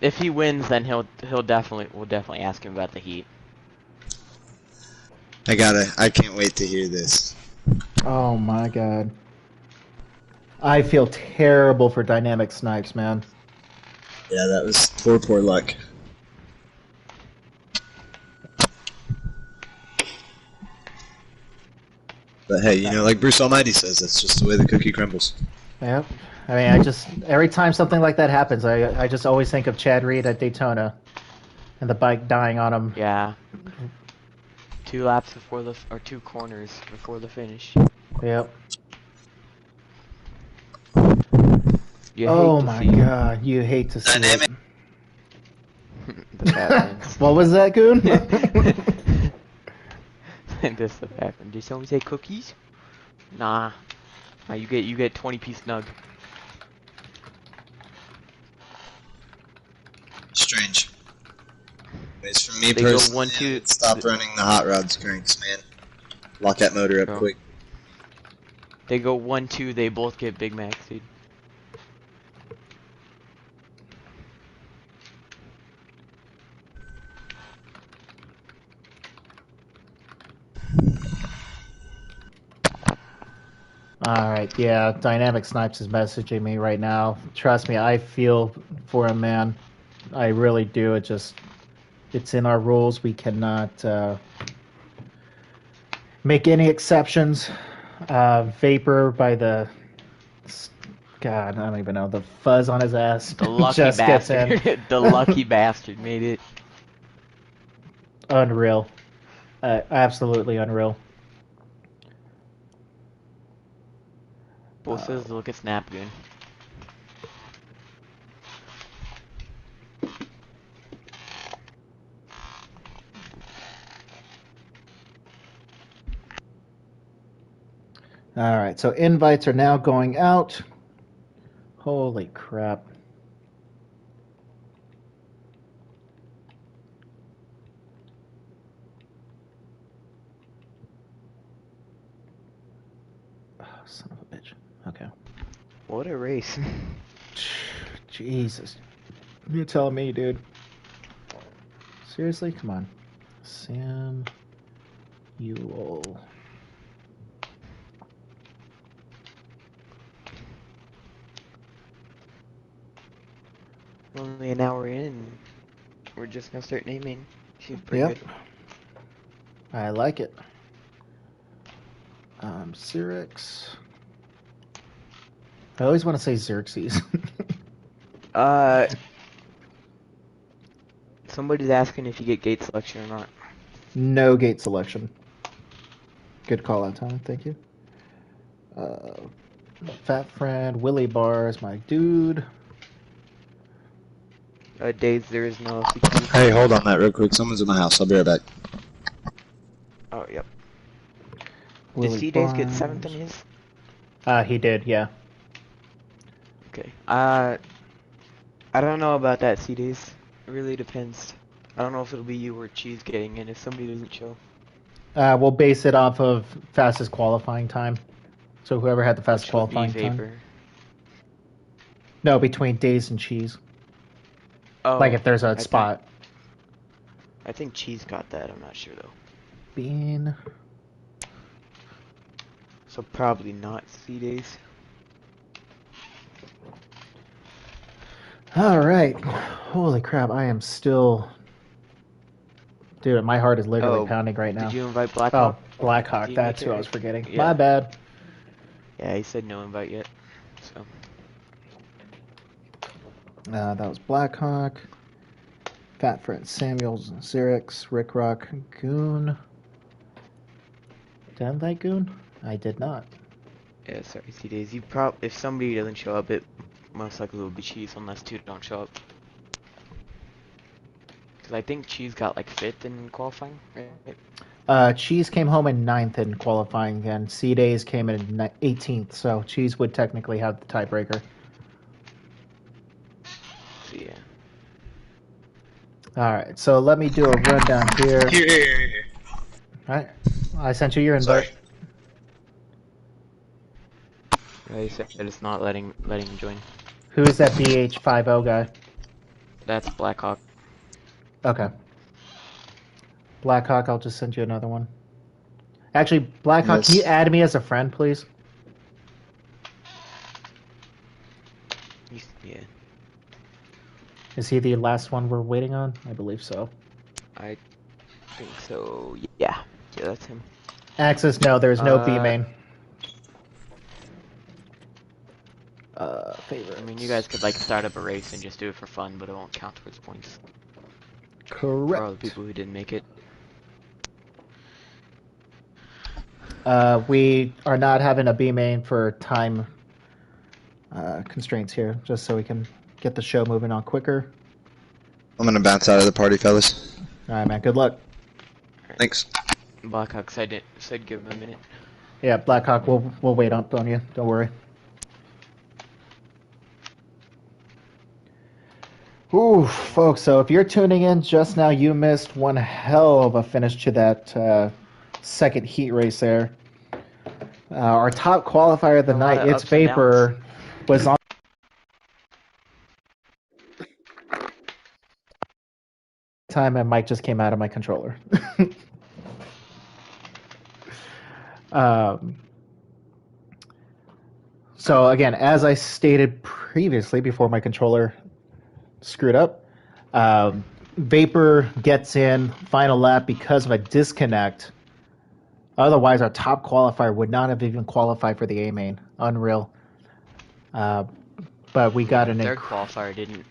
If he wins, then we'll definitely ask him about the heat. I can't wait to hear this. Oh my god. I feel terrible for Dynamic Snipes, man. Yeah, that was poor luck. But hey, you know, like Bruce Almighty says, that's just the way the cookie crumbles. Yep. I mean, every time something like that happens, I just always think of Chad Reed at Daytona and the bike dying on him. Yeah. 2 laps before or 2 corners before the finish. Yep. Oh my god, you hate to see it. The Batman's. What was that, Goon? This the Batman. Did someone say cookies? Nah. You get 20-piece nug. Strange. Anyways, for me They go personally, 1, 2. Stop running the hot rods cranks, man. Lock that motor up quick. They go 1, 2. They both get Big Macs, dude. Alright, yeah, Dynamic Snipes is messaging me right now. Trust me, I feel for him, man. I really do. It's in our rules. We cannot make any exceptions. Vapor by the... God, I don't even know. The fuzz on his ass. The lucky just bastard. Gets in. The lucky bastard made it. unreal. Absolutely unreal. Both says look at Snapgoon. Alright, so invites are now going out. Holy crap. Oh, son of a bitch. Okay. What a race. Jesus. You're telling me, dude. Seriously? Come on. Sam Ewell. Only an hour in, we're just gonna start naming. She's pretty good. I like it. Xerix. I always want to say Xerxes. Somebody's asking if you get gate selection or not. No gate selection. Good call out, Tom. Thank you. Fat friend, Willie Bar is my dude. Days, there is no LCQ. Hey, hold on that real quick. Someone's in my house. I'll be right back. Oh, yep. Willie Did C-Days get 7th in his? He did, yeah. Okay. I don't know about that, C-Days. It really depends. I don't know if it'll be you or Cheese getting in if somebody doesn't show. We'll base it off of fastest qualifying time. So whoever had the fastest Which would be qualifying Vapor. time. No, between Days and Cheese. Oh, Like if there's a spot. I think Cheese got that. I'm not sure though. Bean. So probably not C-Days. Alright. Holy crap, I am still... Dude, my heart is literally pounding right now. Did you invite Blackhawk? Oh, Blackhawk, that's who I was forgetting. Yeah. My bad. Yeah, he said no invite yet. So. That was Blackhawk. Fat Friend Samuels, Xerix, Rick Rock, Goon. Did I invite Goon? I did not. Yeah, sorry, C-Days. If somebody doesn't show up, it most likely will be Cheese unless two don't show up. Because I think Cheese got like 5th in qualifying, right? Cheese came home in 9th in qualifying, and C-Days came in 18th, so Cheese would technically have the tiebreaker. So, yeah. Alright, so let me do a rundown here. Here. Alright, I sent you your invite. Sorry. Yeah, he said it's not letting him join. Who is that BH50 guy? That's Blackhawk. Okay. Blackhawk, I'll just send you another one. Actually, Blackhawk, Yes. can you add me as a friend, please? Yeah. Is he the last one we're waiting on? I believe so. I think so. Yeah. Yeah, that's him. Axis, no, there's no B main. Favorites. I mean, you guys could like start up a race and just do it for fun, but it won't count towards points. Correct. For all the people who didn't make it. We are not having a B main for time constraints here, just so we can get the show moving on quicker. I'm gonna bounce out of the party, fellas. All right, man. Good luck. Thanks. Blackhawk said give him a minute. Yeah, Blackhawk, we'll wait on you. Don't worry. Ooh, folks, so if you're tuning in just now, you missed one hell of a finish to that second heat race there. Our top qualifier of the night, It's Vapor, was on time, and Mike just came out of my controller. So again, as I stated previously, before my controller screwed up, Vapor gets in final lap because of a disconnect. Otherwise, our top qualifier would not have even qualified for the A main. Unreal. But we got an third qualifier didn't.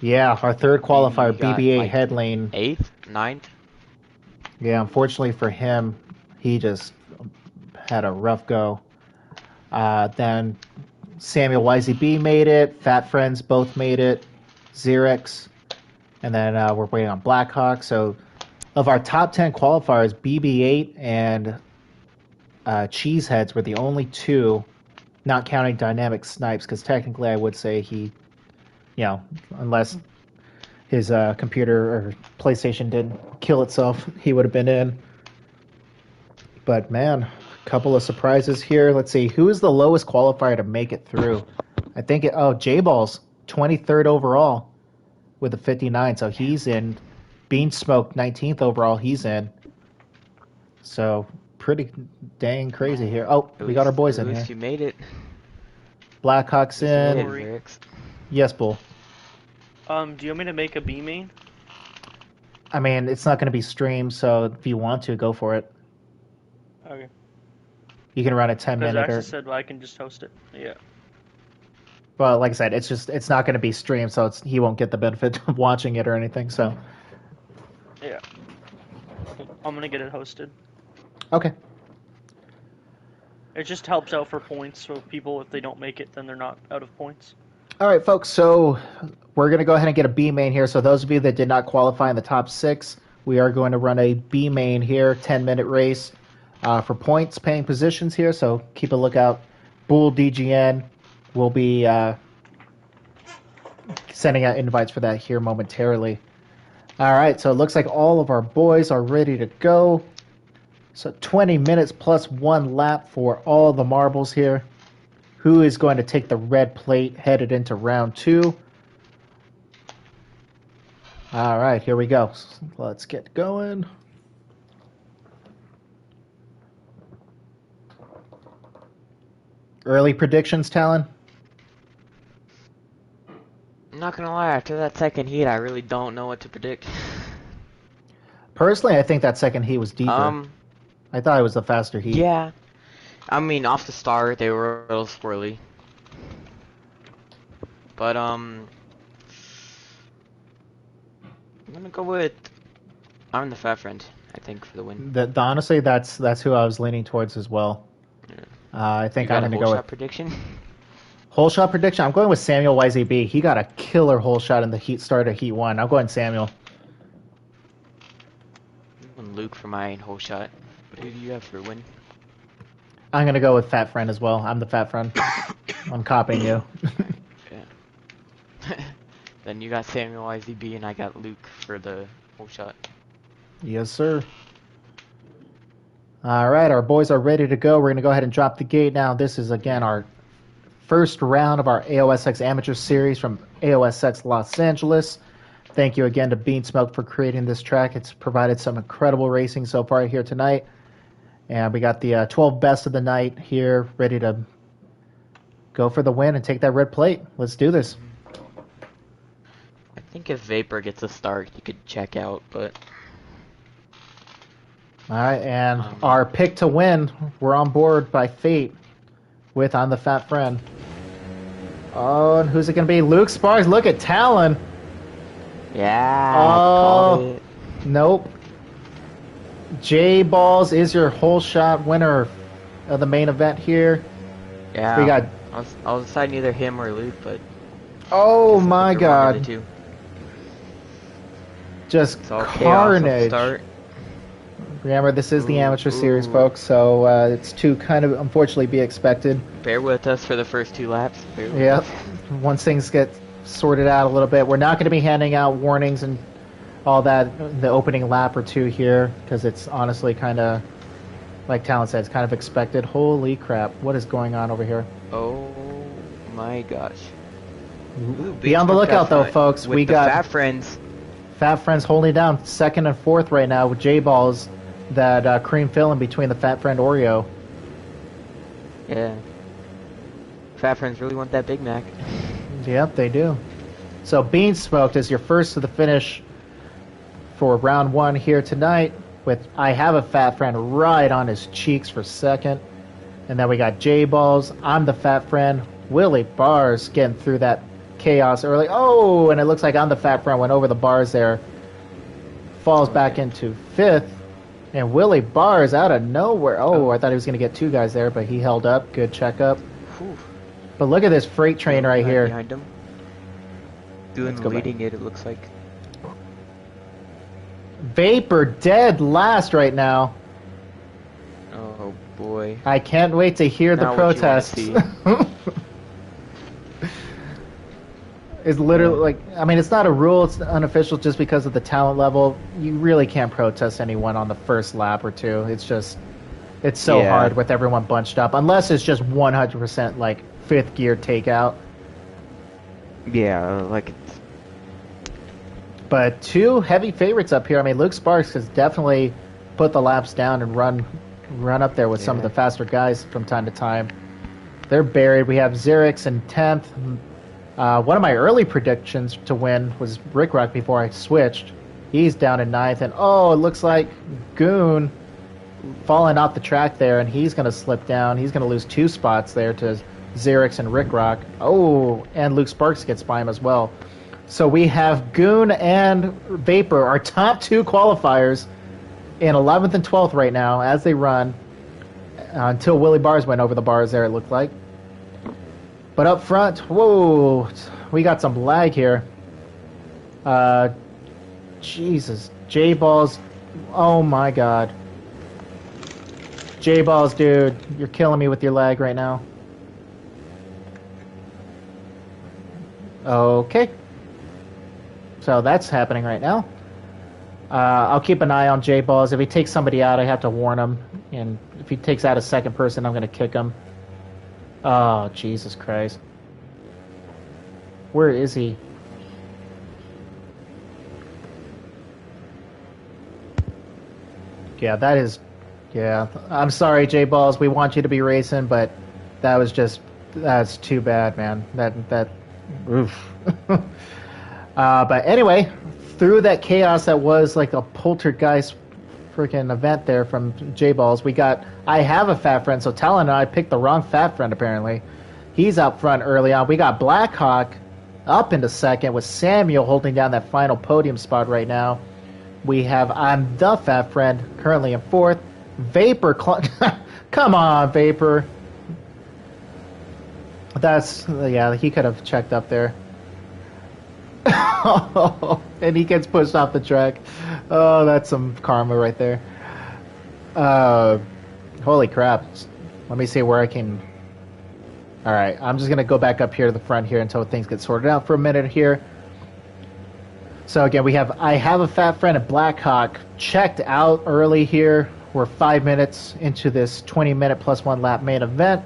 Yeah, our third qualifier, got, BBA like, head lane. 8th? ninth. Yeah, unfortunately for him, he just had a rough go. Then Samuel YZB made it. Fat Friends both made it. Xerex. And then we're waiting on Blackhawk. So of our top 10 qualifiers, BB8 and Cheeseheads were the only two, not counting Dynamic Snipes, because technically I would say he, unless his computer or PlayStation didn't kill itself, he would have been in. But man, a couple of surprises here. Let's see, who is the lowest qualifier to make it through? I think J-Balls, 23rd overall with a 59, so he's in. Beansmoke, 19th overall, he's in. So pretty dang crazy here. Oh, we got our boys in here. You made it. Blackhawk's in. Yes, Bull. Do you want me to make a B main? I mean, it's not going to be streamed, so if you want to, go for it. Okay. You can run a 10-minute. Because Axis said I can just host it. Yeah. Well, like I said, it's not going to be streamed, so he won't get the benefit of watching it or anything. So. Yeah. I'm gonna get it hosted. Okay. It just helps out for points, so people, if they don't make it, then they're not out of points. All right, folks, so we're going to go ahead and get a B main here. So those of you that did not qualify in the top 6, we are going to run a B main here, 10-minute race for points, paying positions here. So keep a lookout. Bull DGN will be sending out invites for that here momentarily. All right, so it looks like all of our boys are ready to go. So 20 minutes plus 1 lap for all the marbles here. Who is going to take the red plate headed into round 2? All right, here we go. Let's get going. Early predictions, Talon? I'm not gonna lie, after that second heat, I really don't know what to predict. Personally, I think that second heat was deeper. I thought it was the faster heat. Yeah. I mean, off the start, they were a little squirrely. But, I'm gonna go with... I'm the Fat Friend, I think, for the win. Honestly, that's who I was leaning towards as well. Yeah. I think I'm gonna go with... prediction? Whole shot prediction? I'm going with Samuel YZB. He got a killer whole shot in the start of Heat 1. I'm going Samuel. And Luke for my whole shot. But who do you have for a win? I'm going to go with Fat Friend as well. I'm the Fat Friend. I'm copying you. Yeah. Then you got Samuel YZB and I got Luke for the whole shot. Yes, sir. All right, our boys are ready to go. We're going to go ahead and drop the gate now. This is, again, our first round of our AOSX Amateur Series from AOSX Los Angeles. Thank you again to Beansmoke for creating this track. It's provided some incredible racing so far here tonight. And we got the 12 best of the night here, ready to go for the win and take that red plate. Let's do this. I think if Vapor gets a start, he could check out, but... All right, and our pick to win, we're on board by fate with I'm the Fat Friend. Oh, and who's it going to be? Luke Sparks. Look at Talon. Yeah. Oh, nope. J-Balls is your whole shot winner of the main event here. Yeah. We got. I was deciding either him or Luke, but. Oh my God. Just carnage. Remember, this is the amateur series, folks, so it's to kind of unfortunately be expected. Bear with us for the first 2 laps. Yep. Once things get sorted out a little bit, we're not going to be handing out warnings and all that in the opening lap or 2 here, because it's honestly kind of, like Talon said, it's kind of expected. Holy crap, what is going on over here? Oh my gosh. Be on the lookout, though, folks. We got Fat Friends. Fat Friends holding down 2nd and 4th right now with J-Balls. That cream filling between the Fat Friend Oreo. Yeah. Fat Friends really want that Big Mac. Yep, they do. So Bean Smoked is your first to the finish for round 1 here tonight. With I Have a Fat Friend right on his cheeks for 2nd. And then we got J-Balls, I'm the Fat Friend, Willie Bars getting through that chaos early. Oh, and it looks like I'm the Fat Friend went over the bars there. falls back into 5th. And Willie Bars out of nowhere. Oh, I thought he was going to get 2 guys there, but he held up. Good checkup. Whew. But look at this freight train right here. Behind him. Leading it looks like. Vapor dead last right now. Oh boy. I can't wait to hear the protests. It's literally like, I mean, it's not a rule, it's unofficial just because of the talent level. You really can't protest anyone on the first lap or 2. It's just, it's so hard with everyone bunched up. Unless it's just 100% like 5th gear takeout. Yeah, like it's... But 2 heavy favorites up here. I mean, Luke Sparks has definitely put the laps down and run up there with some of the faster guys from time to time. They're buried. We have Xerix in 10th. One of my early predictions to win was Rick Rock before I switched. He's down in 9th, and it looks like Goon falling off the track there, and he's going to slip down. He's going to lose 2 spots there to Xerix and Rick Rock. Oh, and Luke Sparks gets by him as well. So we have Goon and Vapor, our top 2 qualifiers, in 11th and 12th right now as they run, until Willie Bars went over the bars there, it looked like. But up front, whoa, we got some lag here. Jesus, J-Balls, oh my god. J-Balls, dude, you're killing me with your lag right now. Okay. So that's happening right now. I'll keep an eye on J-Balls. If he takes somebody out, I have to warn him. And if he takes out a second person, I'm going to kick him. Oh, Jesus Christ. Where is he? Yeah, that is... Yeah, I'm sorry, J-Balls. We want you to be racing, but that was just... That's too bad, man. That... Oof. But anyway, through that chaos that was like a poltergeist freaking event there from J-Balls, we got... I have a fat friend, so Talon and I picked the wrong fat friend, apparently. He's up front early on. We got Blackhawk up into 2nd with Samuel holding down that final podium spot right now. We have I'm the fat friend currently in 4th. Vapor... Come on, Vapor. That's... Yeah, he could have checked up there. And he gets pushed off the track. Oh, that's some karma right there. Holy crap. Let me see where I can... Alright, I'm just going to go back up here to the front here until things get sorted out for a minute here. So again, we have I have a fat friend at Blackhawk checked out early here. We're 5 minutes into this 20-minute plus 1 lap main event.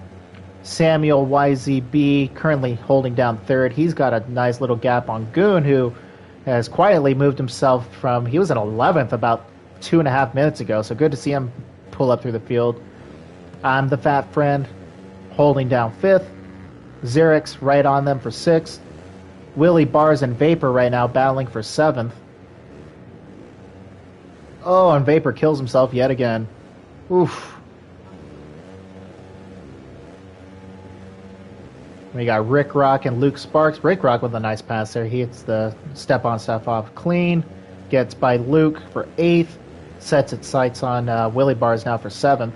Samuel YZB currently holding down 3rd. He's got a nice little gap on Goon, who has quietly moved himself from... He was in 11th about 2.5 minutes ago, so good to see him pull up through the field. I'm the fat friend holding down 5th. Xerix right on them for 6th. Willie Bars and Vapor right now battling for 7th. Oh, and Vapor kills himself yet again. Oof. We got Rick Rock and Luke Sparks. Rick Rock with a nice pass there. He hits the step on, step off clean. Gets by Luke for 8th. Sets its sights on Willie Bars now for 7th.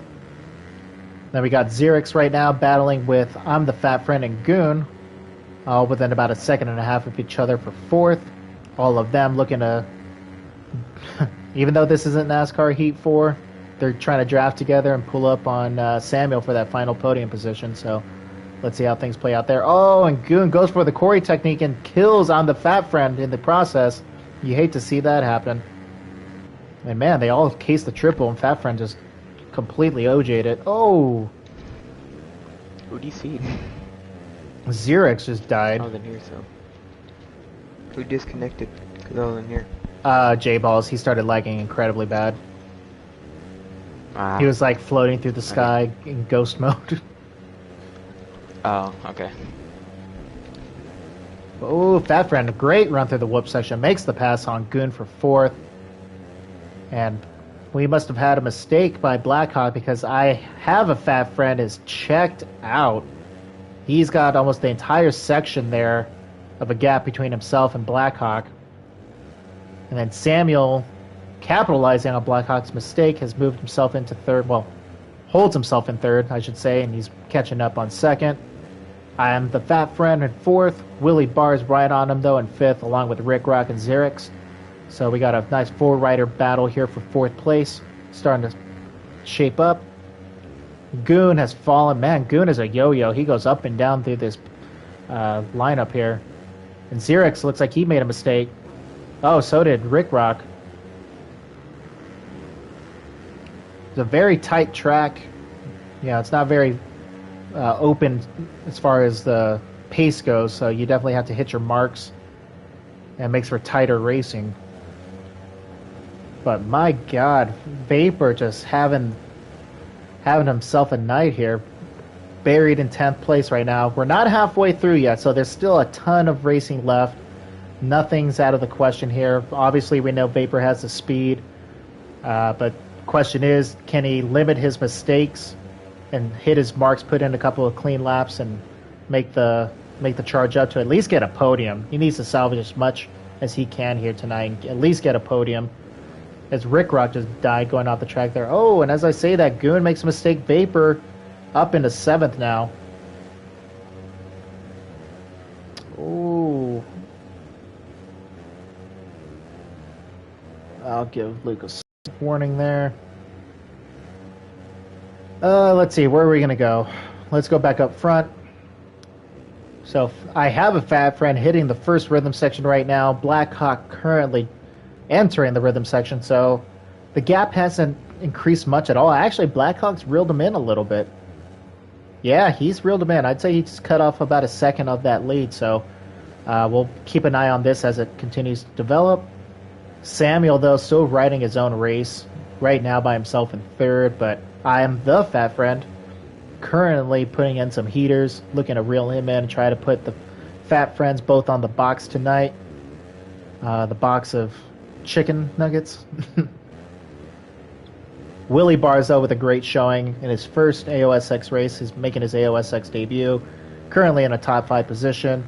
Then we got Xerix right now battling with I'm the Fat Friend and Goon. All within about 1.5 seconds of each other for 4th. All of them looking to... Even though this isn't NASCAR Heat 4, they're trying to draft together and pull up on Samuel for that final podium position. So let's see how things play out there. Oh, and Goon goes for the Corey technique and kills on the Fat Friend in the process. You hate to see that happen. And man, they all cased the triple, and Fat Friend just completely OJ'd it. Oh! Who do you see? Xerix just died. I was in here, so... Who disconnected? Because I was in here. J-Balls. He started lagging incredibly bad. He was like floating through the sky in ghost mode. Oh, okay. Oh, Fat Friend, a great run through the whoop section. Makes the pass on Goon for 4th. And we must have had a mistake by Blackhawk because I have a Fat Friend is checked out. He's got almost the entire section there of a gap between himself and Blackhawk. And then Samuel capitalizing on Blackhawk's mistake, has moved himself into third. Well, holds himself in third, I should say, and he's catching up on second. I am the Fat Friend in fourth. Willie Barr's right on him, though, in fifth, along with Rick Rock and Xerix. So we got a nice four-rider battle here for fourth place. Starting to shape up. Goon has fallen. Man, Goon is a yo-yo. He goes up and down through this lineup here. And Xerix looks like he made a mistake. Oh, so did Rick Rock. It's a very tight track. Yeah, it's not very open as far as the pace goes, so you definitely have to hit your marks. And it makes for tighter racing. But my God, Vapor just having himself a night here. Buried in 10th place right now. We're not halfway through yet, so there's still a ton of racing left. Nothing's out of the question here. Obviously, we know Vapor has the speed, but question is, can he limit his mistakes and hit his marks, put in a couple of clean laps, and make the charge up to at least get a podium? He needs to salvage as much as he can here tonight and at least get a podium. As Rick Rock just died going off the track there. Oh, and as I say that, Goon makes a mistake. Vapor up into 7th now. Ooh. I'll give Lucas a warning there. Let's see, where are we going to go? Let's go back up front. So I have a Fat Friend hitting the first rhythm section right now. Blackhawk currently entering the rhythm section, so the gap hasn't increased much at all. Actually, Blackhawk's reeled him in a little bit. Yeah, he's reeled him in. I'd say he's cut off about a second of that lead, so we'll keep an eye on this as it continues to develop. Samuel, though, still riding his own race right now by himself in third, but I am the Fat Friend, currently putting in some heaters, looking to reel him in and try to put the Fat Friends both on the box tonight. The box of chicken nuggets. Willie Barzo with a great showing in his first AOSX race. He's making his AOSX debut. Currently in a top 5 position.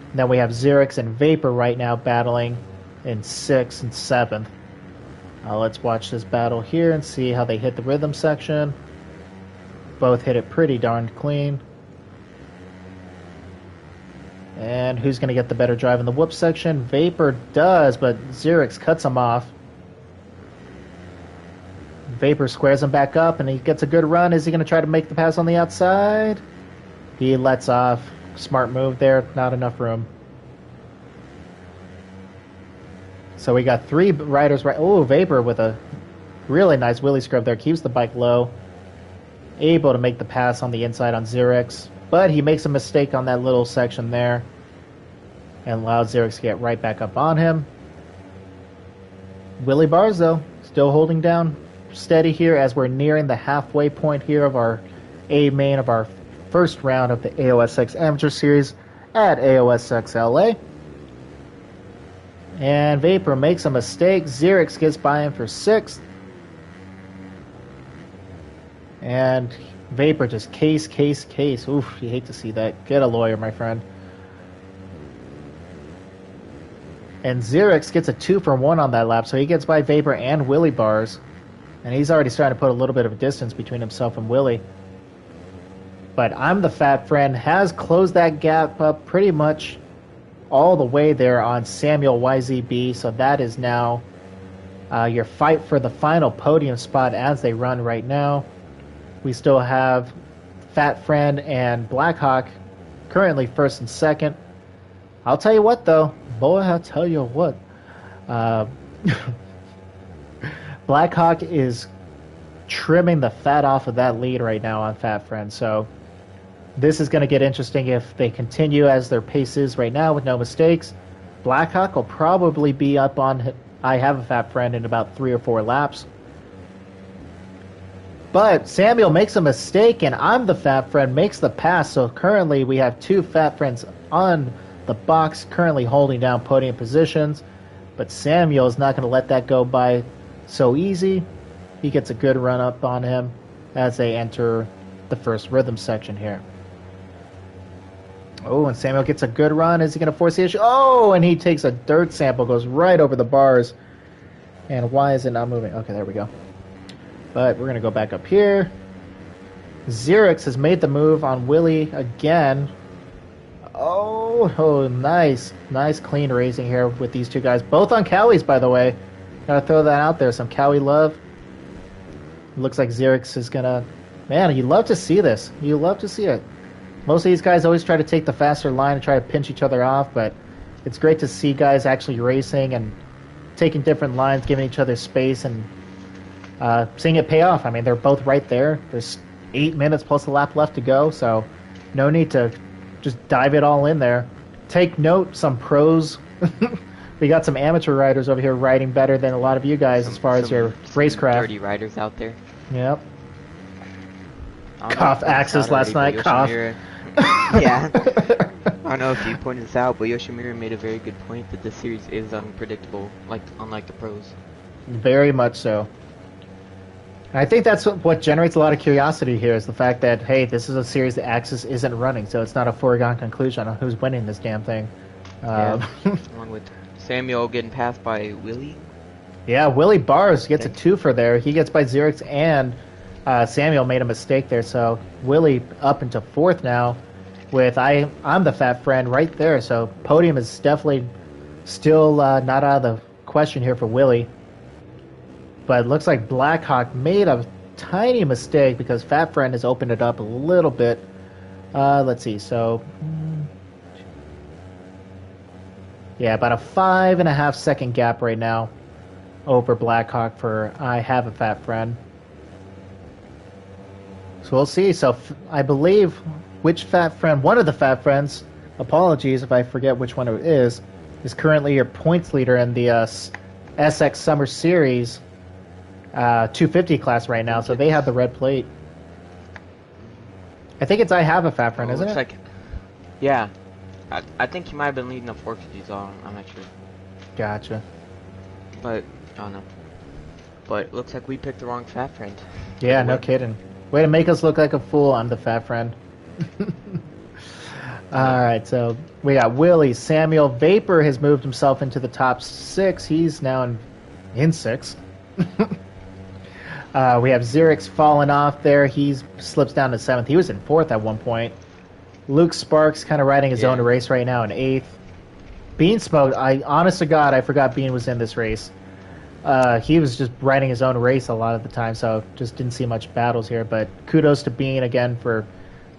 And then we have Xerix and Vapor right now battling in 6th and 7th. Let's watch this battle here and see how they hit the rhythm section. Both hit it pretty darn clean. And who's going to get the better drive in the whoop section? Vapor does, but Xerix cuts him off. Vapor squares him back up, and he gets a good run. Is he going to try to make the pass on the outside? He lets off. Smart move there. Not enough room. So we got 3 riders right. Oh, Vapor with a really nice wheelie scrub there. Keeps the bike low. Able to make the pass on the inside on Xerix. But he makes a mistake on that little section there. And allows Xerix to get right back up on him. Willie Barzo still holding down steady here as we're nearing the halfway point here of our A main of our first round of the AOSX Amateur Series at AOSX LA. And Vapor makes a mistake. Xerix gets by him for 6th. And Vapor just case. Oof, you hate to see that. Get a lawyer, my friend. And Xerix gets a 2 for 1 on that lap, so he gets by Vapor and Willie Bars. And he's already starting to put a little bit of a distance between himself and Willie. But I'm the Fat Friend, has closed that gap up pretty much all the way there on Samuel YZB. So that is now your fight for the final podium spot as they run right now. We still have Fat Friend and Blackhawk currently 1st and 2nd. I'll tell you what, though. Boy, I'll tell you what. Blackhawk is trimming the fat off of that lead right now on Fat Friend. So this is going to get interesting if they continue as their pace is right now with no mistakes. Blackhawk will probably be up on I Have a Fat Friend in about 3 or 4 laps. But Samuel makes a mistake, and I'm the Fat Friend, makes the pass. So currently we have 2 Fat Friends on the box, currently holding down podium positions. But Samuel is not going to let that go by so easy. He gets a good run up on him as they enter the first rhythm section here. Oh, and Samuel gets a good run. Is he going to force the issue? Oh, and he takes a dirt sample, goes right over the bars. And why is it not moving? Okay, there we go. But we're going to go back up here. Xerix has made the move on Willie again. Oh, nice. Nice clean racing here with these two guys. Both on Cowies, by the way. Gotta throw that out there. Some Cowie love. Looks like Xerix is gonna... Man, you love to see this. You love to see it. Most of these guys always try to take the faster line and try to pinch each other off, but it's great to see guys actually racing and taking different lines, giving each other space, and seeing it pay off. I mean, they're both right there. There's 8 minutes plus a lap left to go, so no need to just dive it all in there. Take note, some pros. We got some amateur riders over here riding better than a lot of you guys as far as your racecraft. Dirty riders out there. Yep. Cough Axis last night. Cough. Yeah. I don't know if you pointed this out, but Yoshimura made a very good point that this series is unpredictable, unlike the pros. Very much so. And I think that's what generates a lot of curiosity here is the fact that, hey, this is a series that Axis isn't running, so it's not a foregone conclusion on who's winning this damn thing. Along with Samuel getting passed by Willie. Yeah, Willie Bars gets a 2 for there. He gets by Xerix, and Samuel made a mistake there, so Willie up into 4th now with I'm the fat friend right there, so podium is definitely still not out of the question here for Willie. But it looks like Blackhawk made a tiny mistake because Fat Friend has opened it up a little bit. Let's see, so... Yeah, about a 5.5 second gap right now over Blackhawk for I Have a Fat Friend. So we'll see. So I believe which Fat Friend, one of the Fat Friends, apologies if I forget which one it is currently your points leader in the SX Summer Series 250 class right now, so they have the red plate. I think it's I Have a Fat Friend, isn't it? Like, yeah. I think he might have been leading the 450s on. I'm not sure. Gotcha. But, I don't know. But it looks like we picked the wrong Fat Friend. Yeah, no kidding. Way to make us look like a fool. I'm the Fat Friend. Alright, so we got Willie. Samuel Vapor has moved himself into the top 6. He's now in 6. We have Xerix falling off there. He slips down to 7th. He was in 4th at one point. Luke Sparks kind of riding his own race right now in 8th. Bean Smoke, honest to God, I forgot Bean was in this race. He was just riding his own race a lot of the time, so just didn't see much battles here. But kudos to Bean again for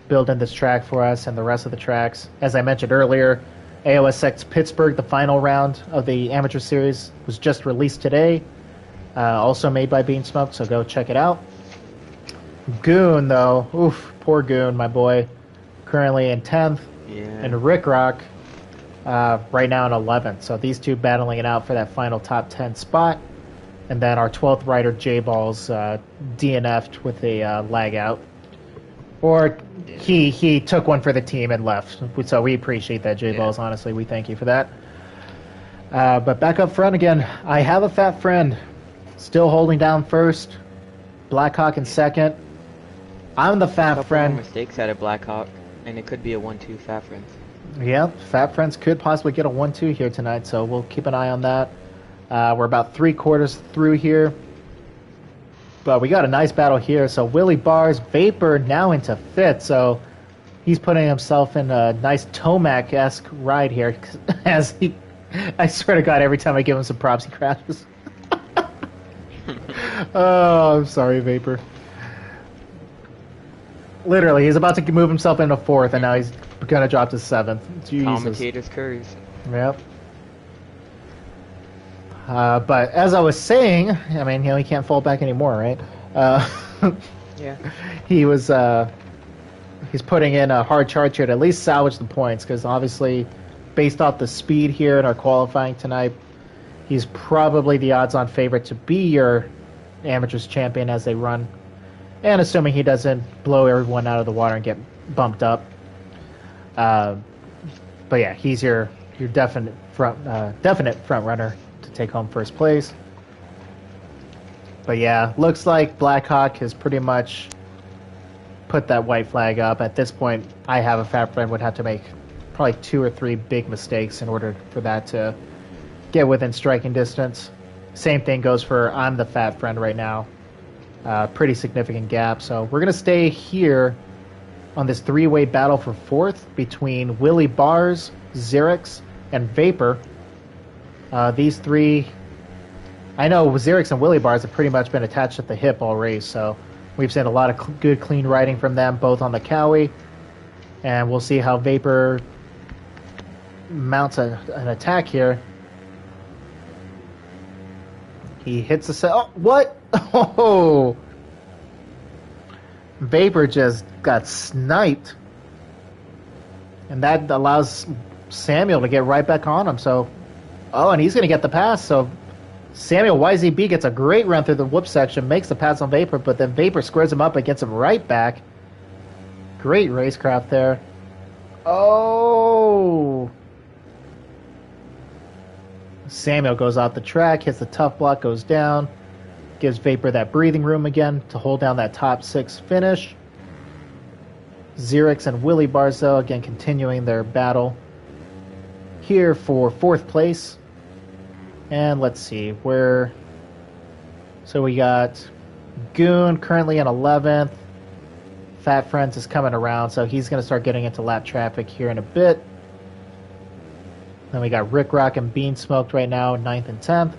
building this track for us and the rest of the tracks. As I mentioned earlier, AOSX Pittsburgh, the final round of the Amateur Series, was just released today. Also made by Bean Smoke, so go check it out. Goon, though. Oof, poor Goon, my boy. Currently in 10th. Yeah. And Rick Rock right now in 11th. So these two battling it out for that final top 10 spot. And then our 12th rider, J-Balls, DNF'd with a lag out. Or he took one for the team and left. So we appreciate that, J-Balls. Honestly, we thank you for that. But back up front again, I Have a Fat Friend. Still holding down first. Blackhawk in second. I'm the Fat Friend. Mistakes out of Blackhawk, and it could be a 1-2 Fat Friends. Yeah, Fat Friends could possibly get a 1-2 here tonight, so we'll keep an eye on that. We're about 3/4 through here. But we got a nice battle here. So Willie Bars, Vapor now into 5th, so he's putting himself in a nice Tomac-esque ride here. As he, I swear to God, every time I give him some props, he crashes. Oh, I'm sorry, Vapor. Literally, he's about to move himself into 4th, and now he's gonna drop to 7th. Jesus. Commentator's curse. Yep. But as I was saying, I mean, he can't fall back anymore, right? Yeah. He's putting in a hard charge here to at least salvage the points, because obviously, based off the speed here in our qualifying tonight, he's probably the odds-on favorite to be your Amateurs champion as they run. And assuming he doesn't blow everyone out of the water and get bumped up. But yeah, he's your definite front runner to take home first place. But yeah, looks like Blackhawk has pretty much put that white flag up. At this point, I Have a Fat Friend would have to make probably 2 or 3 big mistakes in order for that to get within striking distance. Same thing goes for I'm the fat friend right now. Pretty significant gap. So we're going to stay here on this three-way battle for fourth between Willie Bars, Xerix, and Vapor. These three, I know Xerix and Willie Bars have pretty much been attached at the hip all race, so we've seen a lot of good, clean riding from them, both on the Cowie, and we'll see how Vapor mounts an attack here. He hits the set. Oh, what? Oh! Vapor just got sniped. And that allows Samuel to get right back on him. So, oh, and he's going to get the pass. So, Samuel YZB gets a great run through the whoop section, makes the pass on Vapor, but then Vapor squares him up and gets him right back. Great racecraft there. Oh! Samuel goes off the track, hits the tough block, goes down, gives Vapor that breathing room again to hold down that top six finish. Xerix and Willie Barzo again continuing their battle here for fourth place. And let's see where. So we got Goon currently in 11th. Fat Friends is coming around, so he's going to start getting into lap traffic here in a bit. Then we got Rick Rock and Bean Smoked right now, 9th and 10th.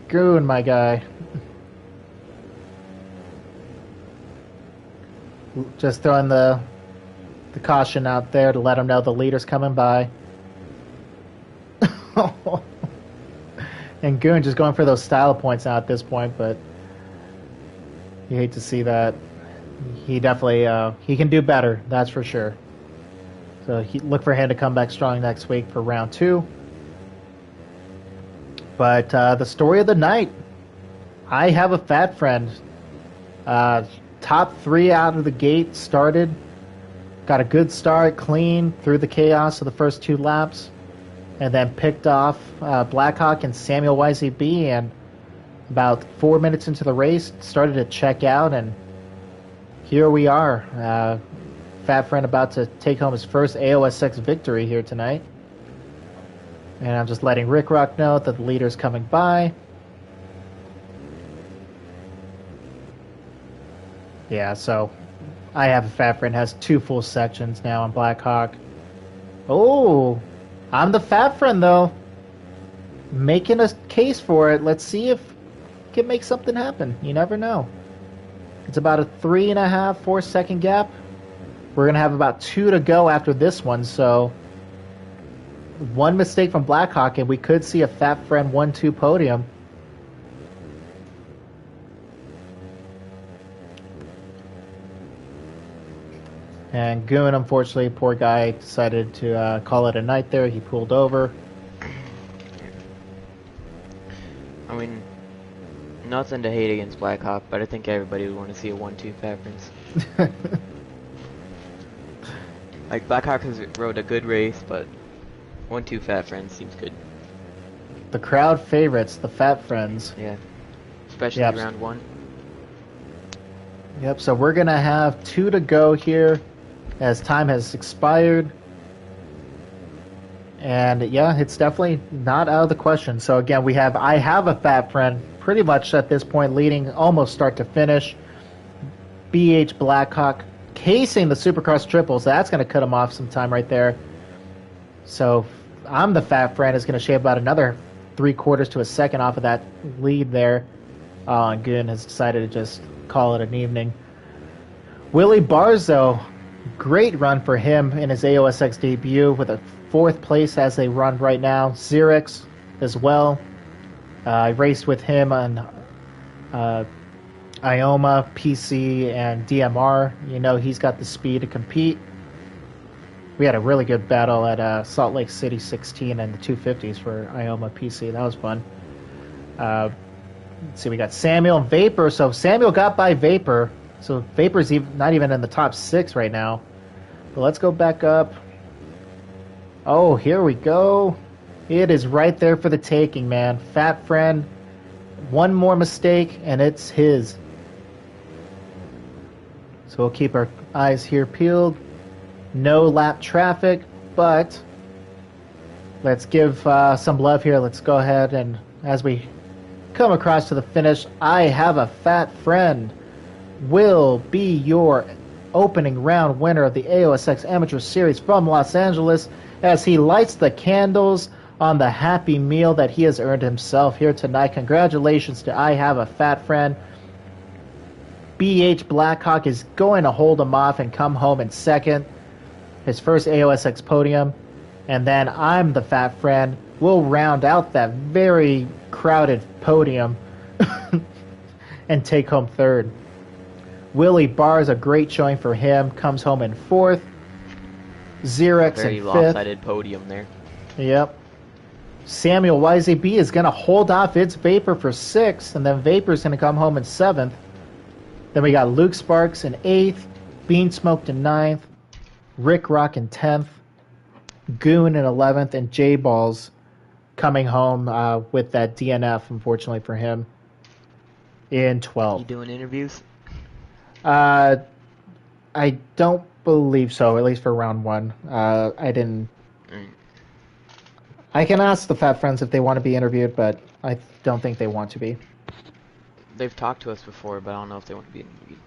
Goon, my guy. Just throwing the caution out there to let him know the leader's coming by. And Goon just going for those style points now at this point, but you hate to see that. He definitely he can do better, that's for sure. So look for him to come back strong next week for round 2. But the story of the night, I have a fat friend. Top 3 out of the gate started. Got a good start, clean, through the chaos of the first 2 laps. And then picked off Blackhawk and Samuel YZB. And about 4 minutes into the race, started to check out. And here we are. Fat friend about to take home his first AOSX victory here tonight. And I'm just letting Rick Rock know that the leader's coming by. Yeah, so I have a fat friend, has 2 full sections now on Blackhawk. Oh, I'm the fat friend though. Making a case for it. Let's see if we can make something happen. You never know. It's about a 3.5, 4 second gap. We're going to have about 2 to go after this one, so 1 mistake from Blackhawk, and we could see a Fat Friend 1-2 podium. And Goon, unfortunately, poor guy, decided to call it a night there. He pulled over. I mean, nothing to hate against Blackhawk, but I think everybody would want to see a 1-2 Fat Friends. Like, Blackhawk has rode a good race, but 1-2 Fat Friends seems good. The crowd favorites the Fat Friends. Yeah. Especially round 1. Yep, so we're going to have 2 to go here as time has expired. And yeah, it's definitely not out of the question. So again, I have a Fat Friend pretty much at this point leading almost start to finish. BH Blackhawk casing the Supercross triples. That's going to cut him off some time right there. So I'm the Fat Friend is going to shave about another 3/4 to a second off of that lead there. And Goon has decided to just call it an evening. Willie Barzo, great run for him in his AOSX debut with a 4th place as they run right now. Xerix as well. I raced with him on Ioma, PC, and DMR. You know, he's got the speed to compete. We had a really good battle at Salt Lake City 16 and the 250s for Ioma PC. That was fun. Let's see, we got Samuel and Vapor. So Samuel got by Vapor. So Vapor's not even in the top 6 right now. But let's go back up. Oh, here we go. It is right there for the taking, man. Fat Friend. 1 more mistake, and it's his. So we'll keep our eyes here peeled. No lap traffic, but let's give some love here. Let's go ahead and as we come across to the finish, I Have a Fat Friend will be your opening round winner of the AOSX Amateur Series from Los Angeles as he lights the candles on the happy meal that he has earned himself here tonight. Congratulations to I Have a Fat Friend. BH Blackhawk is going to hold him off and come home in second, his first AOSX podium. And then I'm the Fat Friend. We'll round out that very crowded podium and take home third. Willie Barr's a great showing for him. Comes home in fourth. Xerex in fifth. Very lopsided podium there. Yep. Samuel YZB is going to hold off its Vapor for sixth, and then Vapor's going to come home in seventh. Then we got Luke Sparks in eighth, Bean Smoked in ninth, Rick Rock in 10th, Goon in 11th, and J Balls coming home with that DNF, unfortunately for him, in 12th. You doing interviews? I don't believe so, at least for round one. I didn't. I can ask the Fat Friends if they want to be interviewed, but I don't think they want to be. They've talked to us before, but I don't know if they want to be interviewed.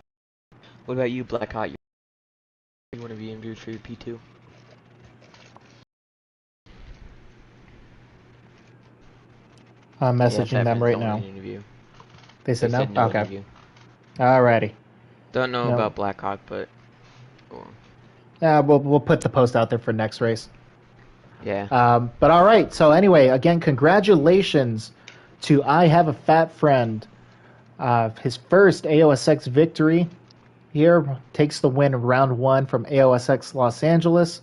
What about you, Black Hot? You want to be interviewed for your P2? I'm messaging them right now. They said no? Okay. Interview. Alrighty. Don't know about Blackhawk, but... We'll put the post out there for next race. Yeah. But alright, so anyway, again, congratulations to I Have a Fat Friend. His first AOSX victory here, takes the win in round one from AOSX Los Angeles.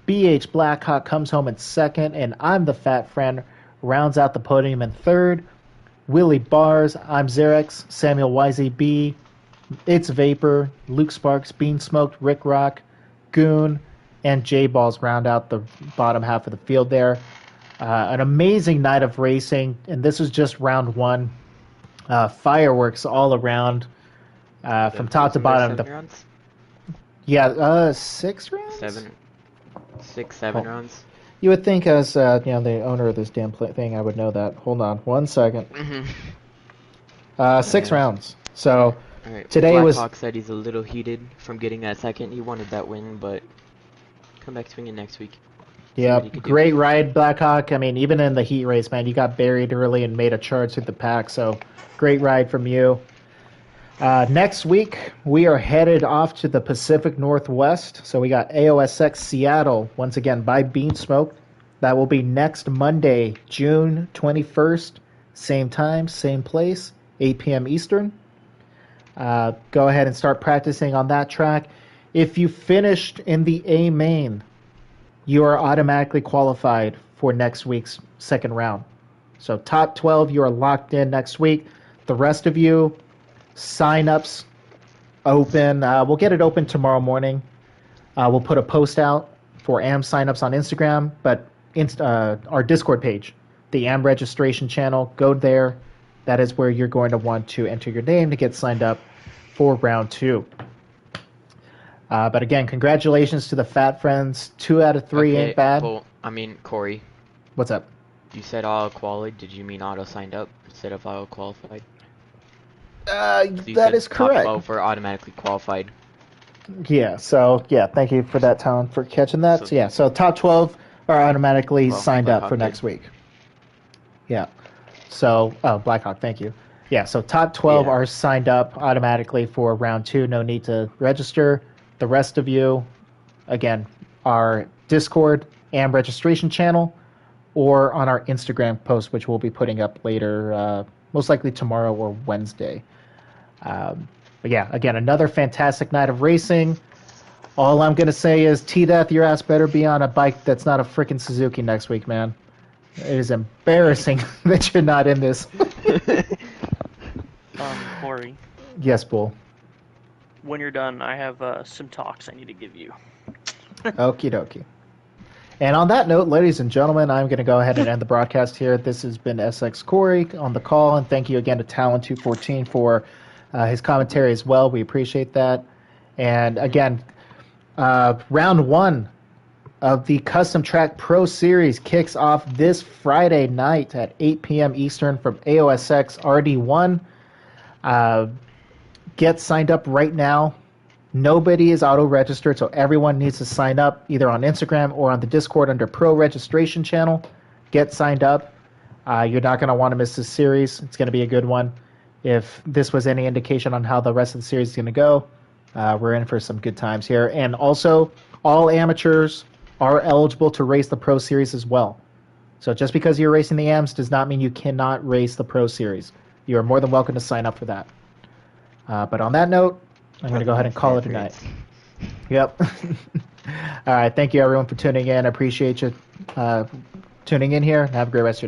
BH Blackhawk comes home in second, and I'm the Fat Friend rounds out the podium in third. Willie Bars, I'm Xerex, Samuel YZB, It's Vapor, Luke Sparks, Bean Smoked, Rick Rock, Goon, and J Balls round out the bottom half of the field there. An amazing night of racing, and this was just round one. Fireworks all around, from top to bottom. 7 rounds? Yeah, 6 rounds? 7 rounds. You would think, as the owner of this damn thing, I would know that. Hold on, 1 second. 6 rounds. So right. Today was. Blackhawk said he's a little heated from getting that second. He wanted that win, but come back swinging next week. Yeah, great ride, Blackhawk. I mean, even in the heat race, man, you got buried early and made a charge through the pack. So great ride from you. Next week, we are headed off to the Pacific Northwest. So we got AOSX Seattle, once again, by Bean Smoke. That will be next Monday, June 21st. Same time, same place, 8 p.m. Eastern. Go ahead and start practicing on that track. If you finished in the A main, you are automatically qualified for next week's second round. So top 12, you are locked in next week. The rest of you, sign-ups open. We'll get it open tomorrow morning. We'll put a post out for AM sign-ups on Instagram, but our Discord page, the AM registration channel, go there. That is where you're going to want to enter your name to get signed up for round 2. But again, congratulations to the Fat Friends. 2 out of 3 ain't bad. Well, I mean, Corey. What's up? You said auto qualified. Did you mean auto signed up instead of auto qualified? That is correct. Top 12 are automatically qualified. Yeah. So yeah, thank you for that, Talon, for catching that. So top 12 are automatically signed up for next week. Yeah. So Blackhawk, thank you. Yeah. So top 12 are signed up automatically for round 2. No need to register. The rest of you, again, our Discord and registration channel, or on our Instagram post, which we'll be putting up later, most likely tomorrow or Wednesday. But yeah, again, another fantastic night of racing. All I'm going to say is, T-Death, your ass better be on a bike that's not a freaking Suzuki next week, man. It is embarrassing that you're not in this. Corey. Yes, Bull. When you're done, I have some talks I need to give you. Okie dokie. And on that note, ladies and gentlemen, I'm going to go ahead and end the broadcast here. This has been SX Corey on the call, and thank you again to Talon214 for his commentary as well. We appreciate that. And again, round 1 of the Custom Track Pro Series kicks off this Friday night at 8 p.m. Eastern from AOSX RD1. Get signed up right now. Nobody is auto-registered, so everyone needs to sign up either on Instagram or on the Discord under Pro Registration Channel. Get signed up. You're not going to want to miss this series. It's going to be a good one. If this was any indication on how the rest of the series is going to go, we're in for some good times here. And also, all amateurs are eligible to race the Pro Series as well. So just because you're racing the AMs does not mean you cannot race the Pro Series. You are more than welcome to sign up for that. But on that note, I'm going to go ahead and call it a night. Yep. All right. Thank you, everyone, for tuning in. I appreciate you tuning in here. Have a great rest of your day.